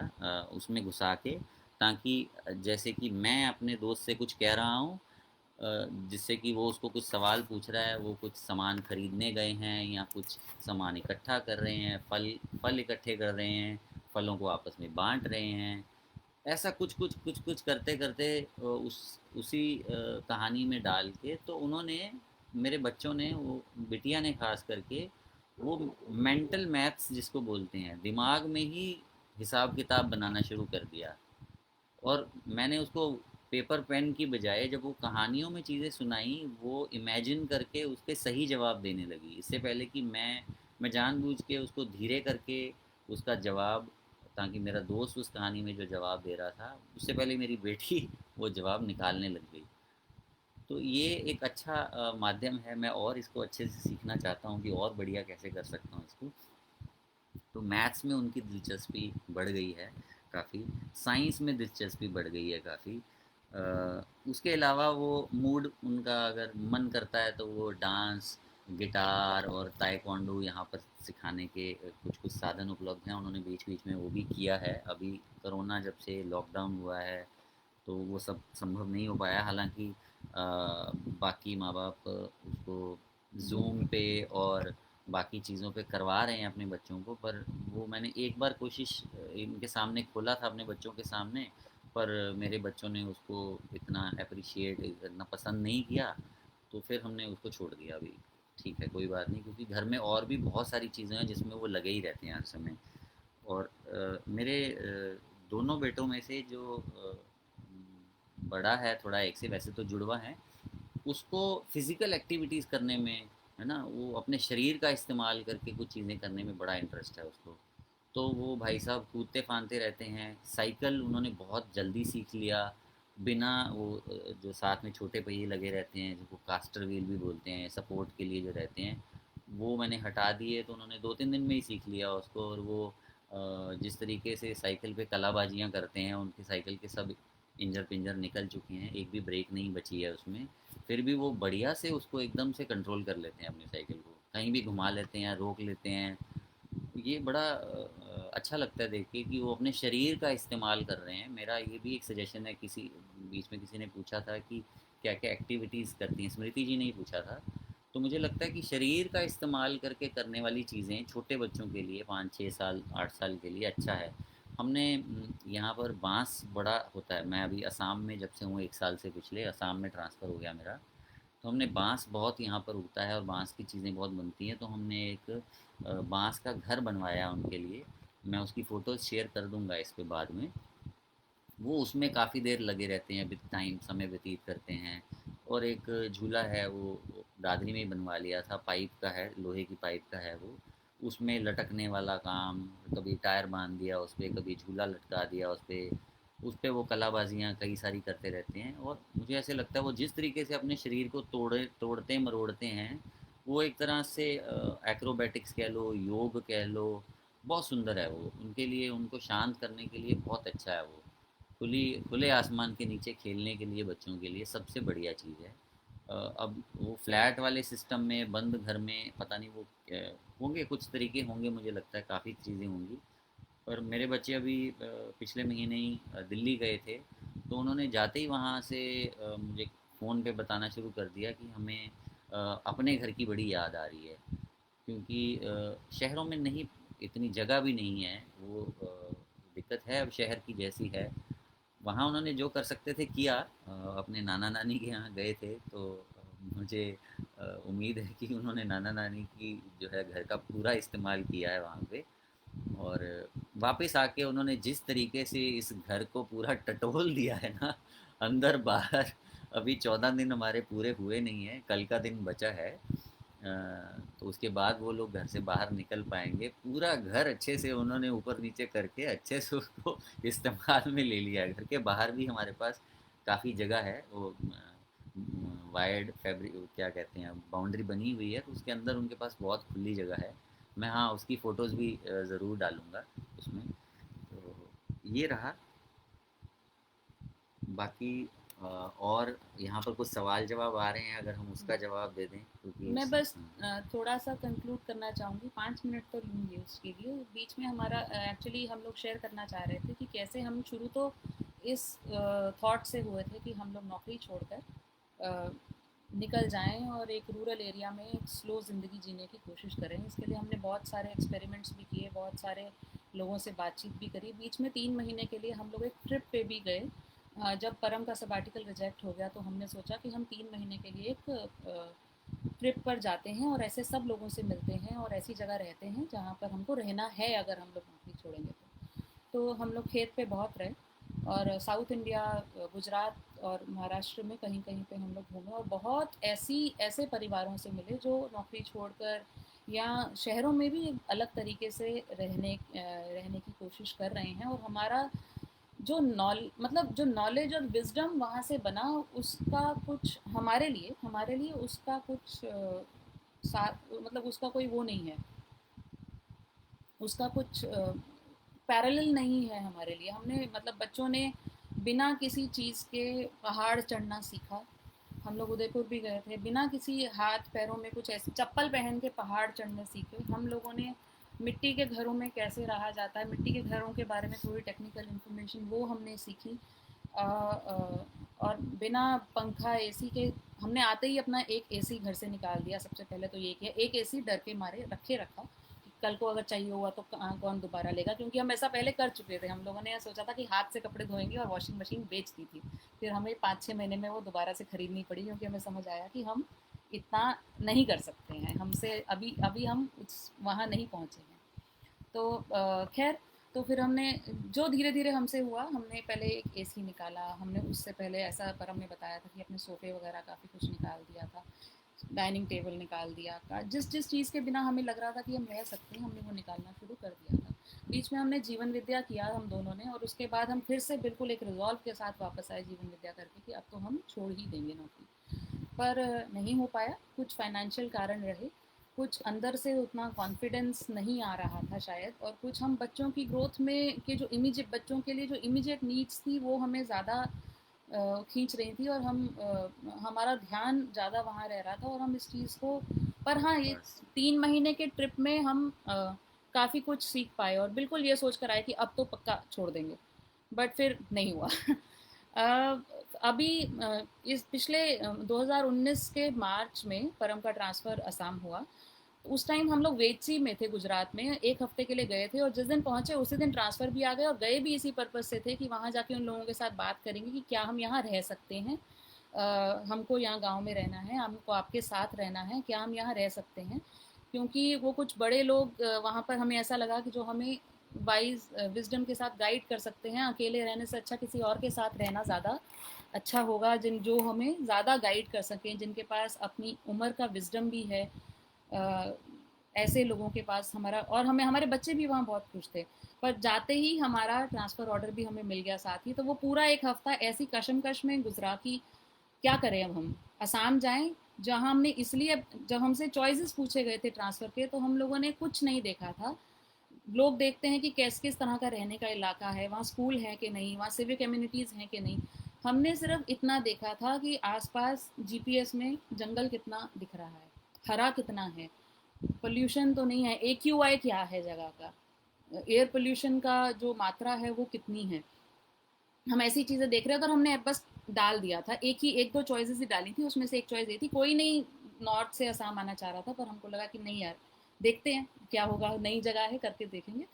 उसमें घुसा के, ताकि जैसे कि मैं अपने दोस्त से कुछ कह रहा हूँ, जिससे कि वो उसको कुछ सवाल पूछ रहा है, वो कुछ सामान खरीदने गए हैं या कुछ सामान इकट्ठा कर रहे हैं, फल फल इकट्ठे कर रहे हैं, फलों को आपस में बांट रहे हैं। ऐसा कुछ करते करते उसी कहानी में डाल के, तो उन्होंने, मेरे बच्चों ने, वो बिटिया ने खास करके, वो मेंटल मैथ्स जिसको बोलते हैं, दिमाग में ही हिसाब किताब बनाना शुरू कर दिया। और मैंने उसको पेपर पेन की बजाय जब वो कहानियों में चीज़ें सुनाई, वो इमेजिन करके उसके सही जवाब देने लगी। इससे पहले कि मैं जानबूझ के उसको धीरे करके उसका जवाब, ताकि मेरा दोस्त उस कहानी में जो जवाब दे रहा था, उससे पहले मेरी बेटी वो जवाब निकालने लग गई। तो ये एक अच्छा माध्यम है। मैं और इसको अच्छे से सीखना चाहता हूँ कि और बढ़िया कैसे कर सकता हूँ इसको। तो मैथ्स में उनकी दिलचस्पी बढ़ गई है काफ़ी, साइंस में दिलचस्पी बढ़ गई है काफ़ी। उसके अलावा वो मूड उनका अगर मन करता है तो वो डांस, गिटार और ताइक्वांडो यहाँ पर सिखाने के कुछ कुछ साधन उपलब्ध हैं। उन्होंने बीच बीच में वो भी किया है। अभी कोरोना जब से लॉकडाउन हुआ है तो वो सब संभव नहीं हो पाया। हालांकि बाकी माँ बाप उसको ज़ूम पे और बाकी चीज़ों पे करवा रहे हैं अपने बच्चों को, पर वो मैंने एक बार कोशिश इनके सामने खोला था अपने बच्चों के सामने, पर मेरे बच्चों ने उसको इतना अप्रिशिएट, इतना पसंद नहीं किया, तो फिर हमने उसको छोड़ दिया। अभी ठीक है, कोई बात नहीं, क्योंकि घर में और भी बहुत सारी चीज़ें हैं जिसमें वो लगे ही रहते हैं हर समय। और मेरे दोनों बेटों में से जो बड़ा है थोड़ा एक से, वैसे तो जुड़वा है, उसको फिज़िकल एक्टिविटीज़ करने में, है ना, वो अपने शरीर का इस्तेमाल करके कुछ चीज़ें करने में बड़ा इंटरेस्ट है उसको। तो वो भाई साहब कूदते फांदते रहते हैं। साइकिल उन्होंने बहुत जल्दी सीख लिया, बिना वो जो साथ में छोटे पहिए लगे रहते हैं जिनको कास्टर व्हील भी बोलते हैं, सपोर्ट के लिए जो रहते हैं, वो मैंने हटा दिए, तो उन्होंने 2-3 दिन में ही सीख लिया उसको। और वो जिस तरीके से साइकिल पे कलाबाजियाँ करते हैं, उनकी साइकिल के सब इंजर पिंजर निकल चुके हैं, एक भी ब्रेक नहीं बची है उसमें, फिर भी वो बढ़िया से उसको एकदम से कंट्रोल कर लेते हैं अपनी साइकिल को, कहीं भी घुमा लेते हैं, रोक लेते हैं। ये बड़ा अच्छा लगता है देख के कि वो अपने शरीर का इस्तेमाल कर रहे हैं। मेरा ये भी एक सजेशन है, किसी बीच में किसी ने पूछा था कि क्या क्या एक्टिविटीज़ करती हैं, स्मृति जी ने ही पूछा था। तो मुझे लगता है कि शरीर का इस्तेमाल करके करने वाली चीज़ें छोटे बच्चों के लिए, 5-6 साल 8 साल के लिए अच्छा है। हमने यहाँ पर बांस बड़ा होता है। मैं अभी असम में जब से हूँ, 1 साल से, पिछले असम में ट्रांसफ़र हो गया मेरा। तो हमने बांस बहुत यहाँ पर उगता है और बांस की चीज़ें बहुत बनती हैं, तो हमने एक बांस का घर बनवाया उनके लिए। मैं उसकी फ़ोटोज़ शेयर कर दूंगा इस पे बाद में। वो उसमें काफ़ी देर लगे रहते हैं, टाइम समय व्यतीत करते हैं। और एक झूला है, वो दादरी में ही बनवा लिया था, पाइप का है, लोहे की पाइप का है वो। उसमें लटकने वाला काम, कभी टायर बांध दिया उस पर, कभी झूला लटका दिया उस पर वो कलाबाजियाँ कई सारी करते रहते हैं। और मुझे ऐसे लगता है वो जिस तरीके से अपने शरीर को तोड़ते मरोड़ते हैं, वो एक तरह से एक्रोबैटिक्स कह लो, योग कह लो, बहुत सुंदर है वो। उनके लिए, उनको शांत करने के लिए बहुत अच्छा है वो। खुली खुले आसमान के नीचे खेलने के लिए बच्चों के लिए सबसे बढ़िया चीज़ है। अब वो फ्लैट वाले सिस्टम में, बंद घर में, पता नहीं वो होंगे कुछ तरीके, होंगे, मुझे लगता है काफ़ी चीज़ें होंगी। पर मेरे बच्चे अभी पिछले महीने ही दिल्ली गए थे, तो उन्होंने जाते ही वहाँ से मुझे फ़ोन पे बताना शुरू कर दिया कि हमें अपने घर की बड़ी याद आ रही है। क्योंकि शहरों में नहीं, इतनी जगह भी नहीं है वो, दिक्कत है अब शहर की जैसी है। वहाँ उन्होंने जो कर सकते थे किया। अपने नाना नानी के यहाँ गए थे, तो मुझे उम्मीद है कि उन्होंने नाना नानी की जो है घर का पूरा इस्तेमाल किया है वहाँ पे। और वापस आके उन्होंने जिस तरीके से इस घर को पूरा टटोल दिया है ना, अंदर बाहर। अभी 14 दिन हमारे पूरे हुए नहीं हैं, कल का दिन बचा है। तो उसके बाद वो लोग घर से बाहर निकल पाएंगे। पूरा घर अच्छे से उन्होंने ऊपर नीचे करके अच्छे से उसको इस्तेमाल में ले लिया है। घर के बाहर भी हमारे पास काफ़ी जगह है, वो वाइड फैब्रिक क्या कहते हैं, बाउंड्री बनी हुई है, तो उसके अंदर उनके पास बहुत खुली जगह है। मैं, हाँ, उसकी फ़ोटोज़ भी ज़रूर डालूँगा उसमें। तो ये रहा। बाकी और यहाँ पर कुछ सवाल जवाब आ रहे हैं, अगर हम उसका जवाब दे दें, क्योंकि मैं बस थोड़ा सा कंक्लूड करना चाहूँगी, 5 मिनट तो लूँगी उसके लिए। बीच में हमारा एक्चुअली हम लोग शेयर करना चाह रहे थे कि कैसे हम शुरू तो इस थॉट से हुए थे कि हम लोग नौकरी छोड़कर अ, निकल जाएं और एक रूरल एरिया में एक स्लो ज़िंदगी जीने की कोशिश करें। इसके लिए हमने बहुत सारे एक्सपेरिमेंट्स भी किए, बहुत सारे लोगों से बातचीत भी करी। बीच में 3 महीने के लिए हम लोग एक ट्रिप पे भी गए। जब परम का सबैटिकल रिजेक्ट हो गया तो हमने सोचा कि हम 3 महीने के लिए एक ट्रिप पर जाते हैं और ऐसे सब लोगों से मिलते हैं और ऐसी जगह रहते हैं जहाँ पर हमको रहना है अगर हम लोग नौकरी छोड़ेंगे तो हम लोग खेत पे बहुत रहे और साउथ इंडिया, गुजरात और महाराष्ट्र में कहीं कहीं पे हम लोग घूमे और बहुत ऐसे परिवारों से मिले जो नौकरी छोड़कर या शहरों में भी अलग तरीके से रहने की कोशिश कर रहे हैं। और हमारा जो नॉलेज और विजडम वहाँ से बना, उसका कुछ हमारे लिए उसका कुछ साथ, मतलब उसका कोई वो नहीं है, उसका कुछ पैरेलल नहीं है हमारे लिए। हमने, मतलब बच्चों ने बिना किसी चीज़ के पहाड़ चढ़ना सीखा। हम लोग उदयपुर भी गए थे, बिना किसी हाथ पैरों में कुछ ऐसे चप्पल पहन के पहाड़ चढ़ने सीखे। हम लोगों ने मिट्टी के घरों में कैसे रहा जाता है, मिट्टी के घरों के बारे में थोड़ी टेक्निकल इन्फॉर्मेशन वो हमने सीखी। और बिना पंखा एसी के हमने आते ही अपना एक एसी घर से निकाल दिया। सबसे पहले तो ये किया, एक एसी डर के मारे रखा कि कल को अगर चाहिए हुआ तो कौन दोबारा लेगा, क्योंकि हम ऐसा पहले कर चुके थे। हम लोगों ने सोचा था कि हाथ से कपड़े धोएंगे और वॉशिंग मशीन बेच दी थी। फिर हमें 5-6 महीने में वो दोबारा से खरीदनी पड़ी, क्योंकि हमें समझ आया कि हम इतना नहीं कर सकते हैं, हमसे अभी अभी हम वहाँ नहीं पहुँचे हैं। तो खैर, तो फिर हमने जो धीरे धीरे हमसे हुआ, हमने पहले एक एसी निकाला। हमने उससे पहले ऐसा परम ने बताया था कि अपने सोफ़े वगैरह काफ़ी कुछ निकाल दिया था, डाइनिंग टेबल निकाल दिया था। जिस जिस चीज़ के बिना हमें लग रहा था कि हम रह सकते हैं, हमने वो निकालना शुरू कर दिया था। बीच में हमने जीवन विद्या किया हम दोनों ने, और उसके बाद हम फिर से बिल्कुल एक रिजॉल्व के साथ वापस आए जीवन विद्या करके कि अब तो हम छोड़ ही देंगे नौकरी। पर नहीं हो पाया, कुछ फाइनेंशियल कारण रहे, कुछ अंदर से उतना कॉन्फिडेंस नहीं आ रहा था शायद, और कुछ हम बच्चों की ग्रोथ में के जो इमीडिएट बच्चों के लिए जो इमीडिएट नीड्स थी वो हमें ज़्यादा खींच रही थी, और हमारा ध्यान ज़्यादा वहाँ रह रहा था, और हम इस चीज़ को। पर हाँ, ये बस 3 महीने के ट्रिप में हम काफ़ी कुछ सीख पाए, और बिल्कुल ये सोच कर आए कि अब तो पक्का छोड़ देंगे, बट फिर नहीं हुआ। अ, अभी इस पिछले 2019 के मार्च में परम का ट्रांसफ़र असम हुआ। उस टाइम हम लोग वेचसी में थे, गुजरात में 1 हफ्ते के लिए गए थे, और जिस दिन पहुंचे उसी दिन ट्रांसफ़र भी आ गए, और गए भी इसी पर्पज़ से थे कि वहाँ जाके उन लोगों के साथ बात करेंगे कि क्या हम यहाँ रह सकते हैं। हमको यहाँ गांव में रहना है, हमको आपके साथ रहना है, क्या हम यहाँ रह सकते हैं। क्योंकि वो कुछ बड़े लोग वहाँ पर, हमें ऐसा लगा कि जो हमें वाइज विजडम के साथ गाइड कर सकते हैं। अकेले रहने से अच्छा किसी और के साथ रहना ज़्यादा अच्छा होगा, जिन जो हमें ज़्यादा गाइड कर सकें, जिनके पास अपनी उम्र का विजडम भी है। ऐसे लोगों के पास हमारा, और हमें हमारे बच्चे भी वहाँ बहुत खुश थे। पर जाते ही हमारा ट्रांसफ़र ऑर्डर भी हमें मिल गया साथ ही, तो वो पूरा 1 हफ्ता ऐसी कशमकश में गुजरा कि क्या करें अब हम, असम जाएं जहाँ हमने इसलिए, जब हमसे चॉइसेस पूछे गए थे ट्रांसफ़र के, तो हम लोगों ने कुछ नहीं देखा था। लोग देखते हैं कि किस तरह का रहने का इलाका है, वहाँ स्कूल है कि नहीं, वहाँ सिविक कम्युनिटीज़ हैं कि नहीं। हमने सिर्फ इतना देखा था कि आसपास जीपीएस में जंगल कितना दिख रहा है, हरा कितना है, पोल्यूशन तो नहीं है, AQI क्या है जगह का, एयर पोल्यूशन का जो मात्रा है वो कितनी है। हम ऐसी चीज़ें देख रहे हैं, अगर हमने बस डाल दिया था, एक दो चॉइसेस ही डाली थी, उसमें से एक चॉइस ये थी, कोई नहीं नॉर्थ से असम आना चाह रहा था, पर हमको लगा कि नहीं यार, देखते हैं क्या होगा, नई जगह है, करके देखेंगे।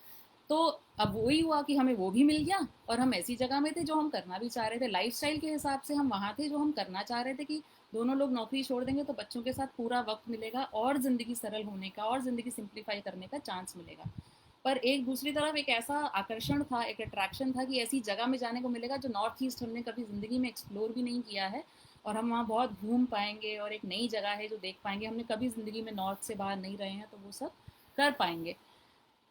तो अब वही हुआ कि हमें वो भी मिल गया, और हम ऐसी जगह में थे जो हम करना भी चाह रहे थे, लाइफस्टाइल के हिसाब से हम वहाँ थे जो हम करना चाह रहे थे कि दोनों लोग नौकरी छोड़ देंगे तो बच्चों के साथ पूरा वक्त मिलेगा, और ज़िंदगी सरल होने का और ज़िंदगी सिंप्लीफाई करने का चांस मिलेगा। पर एक दूसरी तरफ एक ऐसा आकर्षण था, एक अट्रैक्शन था कि ऐसी जगह में जाने को मिलेगा जो नॉर्थ ईस्ट हमने कभी ज़िंदगी में एक्सप्लोर भी नहीं किया है, और हम वहाँ बहुत घूम पाएंगे, और एक नई जगह है जो देख पाएंगे, हमने कभी ज़िंदगी में नॉर्थ से बाहर नहीं रहे हैं, तो वो सब कर पाएंगे।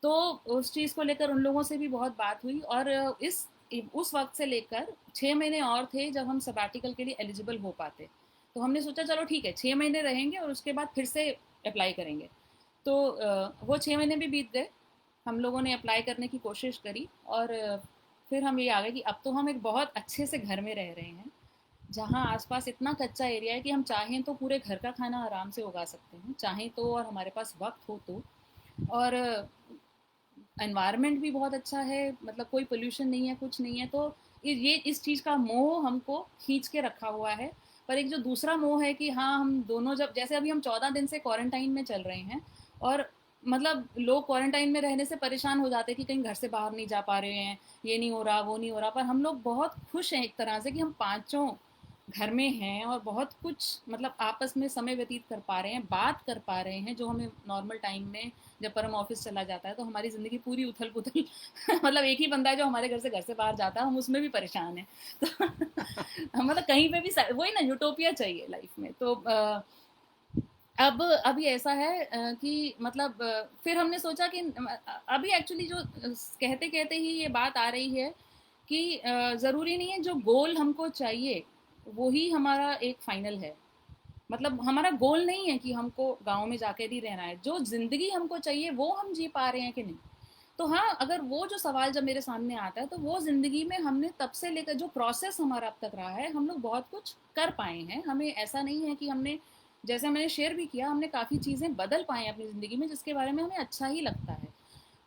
तो उस चीज़ को लेकर उन लोगों से भी बहुत बात हुई, और इस उस वक्त से लेकर 6 महीने और थे जब हम सबैटिकल के लिए एलिजिबल हो पाते। तो हमने सोचा चलो ठीक है, 6 महीने रहेंगे और उसके बाद फिर से अप्लाई करेंगे। तो वो 6 महीने भी बीत गए, हम लोगों ने अप्लाई करने की कोशिश करी, और फिर हम ये आ गए कि अब तो हम एक बहुत अच्छे से घर में रह रहे हैं, जहाँ आसपास इतना कच्चा एरिया है कि हम चाहें तो पूरे घर का खाना आराम से उगा सकते हैं, चाहें तो, और हमारे पास वक्त हो तो। और एनवायरनमेंट भी बहुत अच्छा है, मतलब कोई पोल्यूशन नहीं है, कुछ नहीं है। तो ये इस चीज़ का मोह हमको खींच के रखा हुआ है। पर एक जो दूसरा मोह है कि हाँ, हम दोनों जब, जैसे अभी हम 14 दिन से क्वारंटाइन में चल रहे हैं, और मतलब लोग क्वारंटाइन में रहने से परेशान हो जाते हैं कि कहीं घर से बाहर नहीं जा पा रहे हैं, ये नहीं हो रहा, वो नहीं हो रहा। पर हम लोग बहुत खुश हैं एक तरह से कि हम पाँचों घर में हैं, और बहुत कुछ मतलब आपस में समय व्यतीत कर पा रहे हैं, बात कर पा रहे हैं, जो हमें नॉर्मल टाइम में, जब परम ऑफिस चला जाता है तो हमारी ज़िंदगी पूरी उथल पुथल। मतलब एक ही बंदा है जो हमारे घर से बाहर जाता है, हम उसमें भी परेशान हैं। तो मतलब कहीं पे भी वही ना, यूटोपिया चाहिए लाइफ में। तो अब अभी ऐसा है कि मतलब फिर हमने सोचा कि अभी एक्चुअली जो कहते कहते ही ये बात आ रही है कि ज़रूरी नहीं है जो गोल हमको चाहिए वो ही हमारा एक फाइनल है। मतलब हमारा गोल नहीं है कि हमको गाँव में जाकर ही रहना है, जो ज़िंदगी हमको चाहिए वो हम जी पा रहे हैं कि नहीं। तो हाँ, अगर वो जो सवाल जब मेरे सामने आता है, तो वो ज़िंदगी में हमने तब से लेकर जो प्रोसेस हमारा अब तक रहा है, हम लोग बहुत कुछ कर पाए हैं। हमें ऐसा नहीं है कि हमने, जैसे मैंने शेयर भी किया, हमने काफ़ी चीज़ें बदल पाए हैं अपनी ज़िंदगी में, जिसके बारे में हमें अच्छा ही लगता है।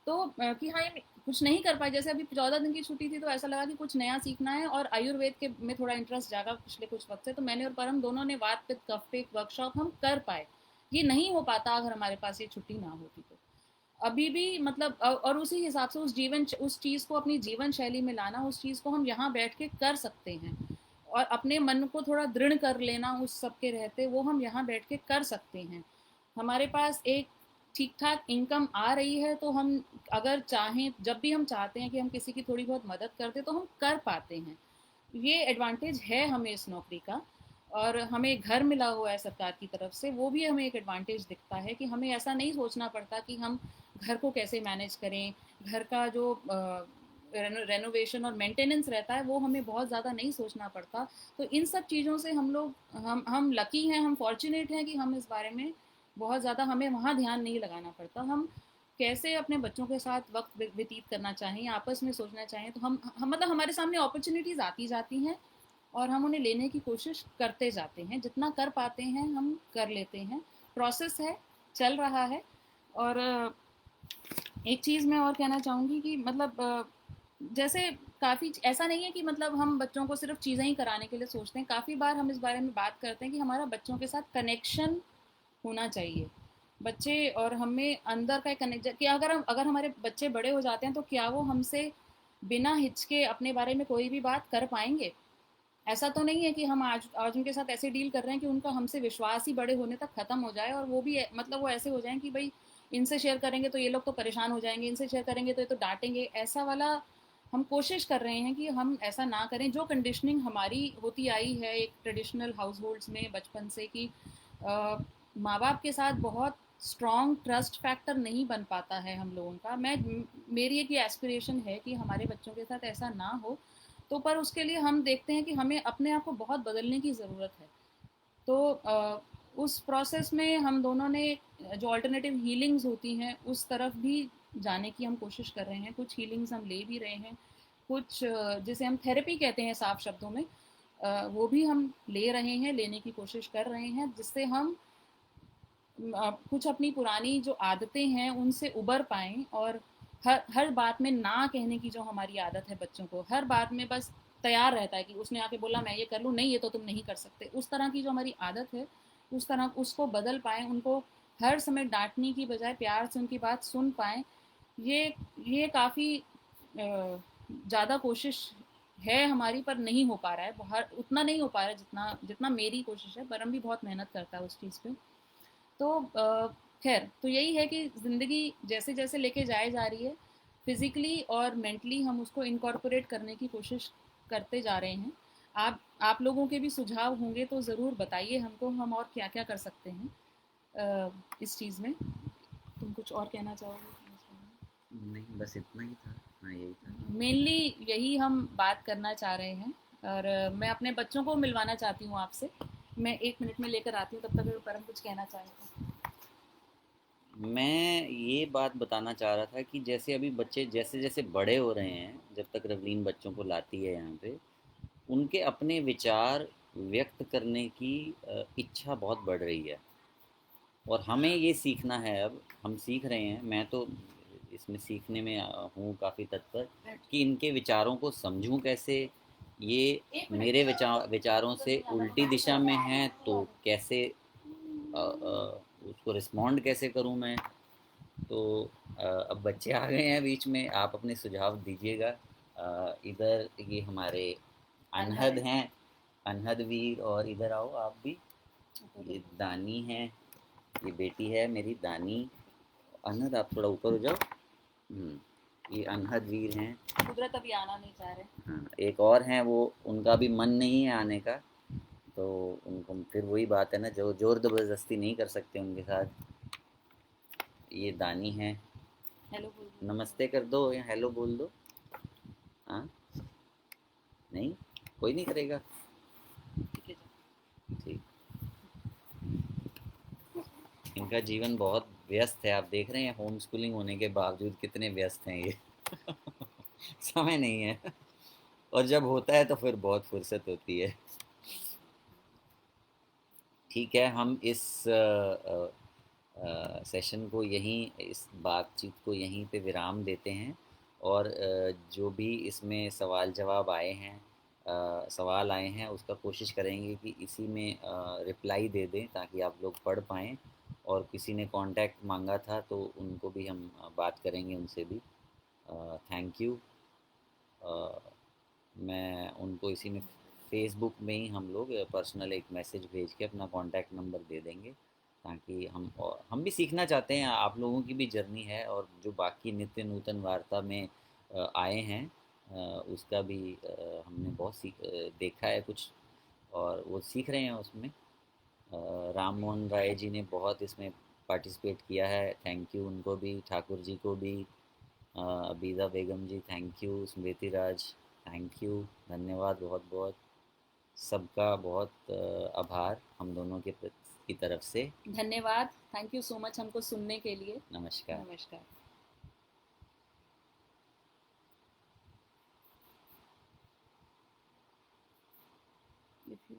तो कि हाँ, ये कुछ नहीं कर पाए, जैसे अभी 14 दिन की छुट्टी थी, तो ऐसा लगा कि कुछ नया सीखना है, और आयुर्वेद के में थोड़ा इंटरेस्ट जागा पिछले कुछ वक्त से, तो मैंने और परम दोनों ने वात पित्त कफ पे एक वर्कशॉप हम कर पाए। ये नहीं हो पाता अगर हमारे पास ये छुट्टी ना होती तो। अभी भी मतलब और उसी हिसाब से उस चीज़ को अपनी जीवन शैली में लाना, उस चीज़ को हम यहाँ बैठ के कर सकते हैं, और अपने मन को थोड़ा दृढ़ कर लेना उस सब के रहते, वो हम यहाँ बैठ के कर सकते हैं। हमारे पास एक ठीक ठाक इनकम आ रही है, तो हम अगर चाहें, जब भी हम चाहते हैं कि हम किसी की थोड़ी बहुत मदद करते, तो हम कर पाते हैं। ये एडवांटेज है हमें इस नौकरी का। और हमें घर मिला हुआ है सरकार की तरफ से, वो भी हमें एक एडवांटेज दिखता है कि हमें ऐसा नहीं सोचना पड़ता कि हम घर को कैसे मैनेज करें। घर का जो रेनोवेशन और मेंटेनेंस रहता है, वो हमें बहुत ज़्यादा नहीं सोचना पड़ता। तो इन सब चीज़ों से हम लोग, हम लकी हैं, हम फॉर्चुनेट हैं कि हम इस बारे में बहुत ज़्यादा, हमें वहाँ ध्यान नहीं लगाना पड़ता। हम कैसे अपने बच्चों के साथ वक्त व्यतीत करना चाहें, आपस में सोचना चाहें, तो हम मतलब हमारे सामने अपॉर्चुनिटीज़ आती जाती हैं, और हम उन्हें लेने की कोशिश करते जाते हैं। जितना कर पाते हैं हम कर लेते हैं। प्रोसेस है, चल रहा है। और एक चीज़ मैं और कहना चाहूँगी कि मतलब जैसे काफ़ी ऐसा नहीं है कि मतलब हम बच्चों को सिर्फ चीज़ें ही कराने के लिए सोचते हैं। काफ़ी बार हम इस बारे में बात करते हैं कि हमारा बच्चों के साथ कनेक्शन होना चाहिए। बच्चे और हमें अंदर का एक कनेक्ट, कि अगर हमारे बच्चे बड़े हो जाते हैं, तो क्या वो हमसे बिना हिचके अपने बारे में कोई भी बात कर पाएंगे? ऐसा तो नहीं है कि हम आज आज उनके साथ ऐसे डील कर रहे हैं कि उनका हमसे विश्वास ही बड़े होने तक खत्म हो जाए, और वो भी मतलब वो ऐसे हो जाए कि भाई इनसे शेयर करेंगे तो ये लोग तो परेशान हो जाएंगे, इनसे शेयर करेंगे तो ये तो डांटेंगे, ऐसा वाला। हम कोशिश कर रहे हैं कि हम ऐसा ना करें। जो कंडीशनिंग हमारी होती आई है एक ट्रेडिशनल हाउस होल्ड्स में बचपन से, कि माँ बाप के साथ बहुत स्ट्रॉन्ग ट्रस्ट फैक्टर नहीं बन पाता है हम लोगों का। मेरी एक ये एस्पिरेशन है कि हमारे बच्चों के साथ ऐसा ना हो। तो पर उसके लिए हम देखते हैं कि हमें अपने आप को बहुत बदलने की ज़रूरत है। तो उस प्रोसेस में हम दोनों ने जो अल्टरनेटिव हीलिंग्स होती हैं, उस तरफ भी जाने की हम कोशिश कर रहे हैं। कुछ हीलिंग्स हम ले भी रहे हैं, कुछ जिसे हम थेरेपी कहते हैं साफ शब्दों में, वो भी हम ले रहे हैं, लेने की कोशिश कर रहे हैं, जिससे हम कुछ अपनी पुरानी जो आदतें हैं उनसे उबर पाएँ, और हर हर बात में ना कहने की जो हमारी आदत है बच्चों को, हर बात में बस तैयार रहता है कि उसने आके बोला मैं ये कर लूँ, नहीं ये तो तुम नहीं कर सकते, उस तरह की जो हमारी आदत है, उस तरह उसको बदल पाएँ, उनको हर समय डांटने की बजाय प्यार से उनकी बात सुन पाएँ। ये काफ़ी ज़्यादा कोशिश है हमारी, पर नहीं हो पा रहा है, बहुत उतना नहीं हो पा रहा है जितना जितना मेरी कोशिश है। परम भी बहुत मेहनत करता है उस चीज़ पे। तो खैर, तो यही है कि ज़िंदगी जैसे जैसे लेके जाए जा रही है, फिज़िकली और मेंटली हम उसको इनकॉर्पोरेट करने की कोशिश करते जा रहे हैं। आप लोगों के भी सुझाव होंगे तो ज़रूर बताइए हमको, हम और क्या क्या कर सकते हैं इस चीज़ में। तुम कुछ और कहना चाहोगे? नहीं, बस इतना ही था। हाँ, यही था। मेनली यही हम बात करना चाह रहे हैं। और मैं अपने बच्चों को मिलवाना चाहती हूँ आपसे। मैं 1 मिनट में लेकर आती हूँ, तब तक अगर परम कुछ कहना चाहें तो। मैं ये बात बताना चाह रहा था कि जैसे अभी बच्चे जैसे जैसे बड़े हो रहे हैं, जब तक रवलीन बच्चों को लाती है यहाँ पे, उनके अपने विचार व्यक्त करने की इच्छा बहुत बढ़ रही है। और हमें ये सीखना है। अब हम सीख रहे हैं, मैं तो इसमें सीखने में हूँ काफ़ी तत्पर, कि इनके विचारों को समझूं कैसे। ये मेरे विचारों से उल्टी दिशा में हैं तो कैसे उसको रिस्पॉन्ड कैसे करूं मैं। तो अब बच्चे आ गए हैं बीच में, आप अपने सुझाव दीजिएगा। इधर ये हमारे अनहद हैं, अनहद वीर, और इधर आओ आप भी। ये दानी है, ये बेटी है मेरी दानी। अनहद आप थोड़ा ऊपर हो जाओ। ये अनहद वीर हैं। कुदरत अभी आना नहीं चाह रहे। हाँ, एक और हैं, वो उनका भी मन नहीं है आने का। तो उनको फिर वही बात है ना, जो जोर ज़बरदस्ती नहीं कर सकते उनके साथ। ये दानी है। हेलो बोल दो। नमस्ते कर दो या हेलो बोल दो। हाँ, नहीं, कोई नहीं करेगा। ठीक है, जाओ। ठीक। इनका जीवन बहुत व्यस्त है। आप देख रहे हैं होम स्कूलिंग होने के बावजूद कितने व्यस्त हैं ये। समय नहीं है, और जब होता है तो फिर बहुत फुर्सत होती है। ठीक है, हम इस सेशन को यहीं, इस बातचीत को यहीं पे विराम देते हैं। और जो भी इसमें सवाल जवाब आए हैं, सवाल आए हैं, उसका कोशिश करेंगे कि इसी में रिप्लाई दे दें ताकि आप लोग पढ़ पाएँ। और किसी ने कांटेक्ट मांगा था तो उनको भी हम बात करेंगे, उनसे भी। Thank you. मैं उनको इसी में फेसबुक में ही हम लोग पर्सनल एक मैसेज भेज के अपना कांटेक्ट नंबर दे देंगे, ताकि हम, और हम भी सीखना चाहते हैं, आप लोगों की भी जर्नी है, और जो बाकी नित्य नूतन वार्ता में आए हैं, उसका भी हमने बहुत देखा है कुछ, और वो सीख रहे हैं उसमें। राम मोहन राय जी ने बहुत इसमें पार्टिसिपेट किया है, थैंक यू उनको भी, ठाकुर जी को भी, Abida Begum ji thank you, Smriti Raj thank you, धन्यवाद बहुत बहुत, सबका बहुत आभार हम दोनों की तरफ से। धन्यवाद, थैंक यू सो मच हमको सुनने के लिए। नमस्कार। नमस्कार। If you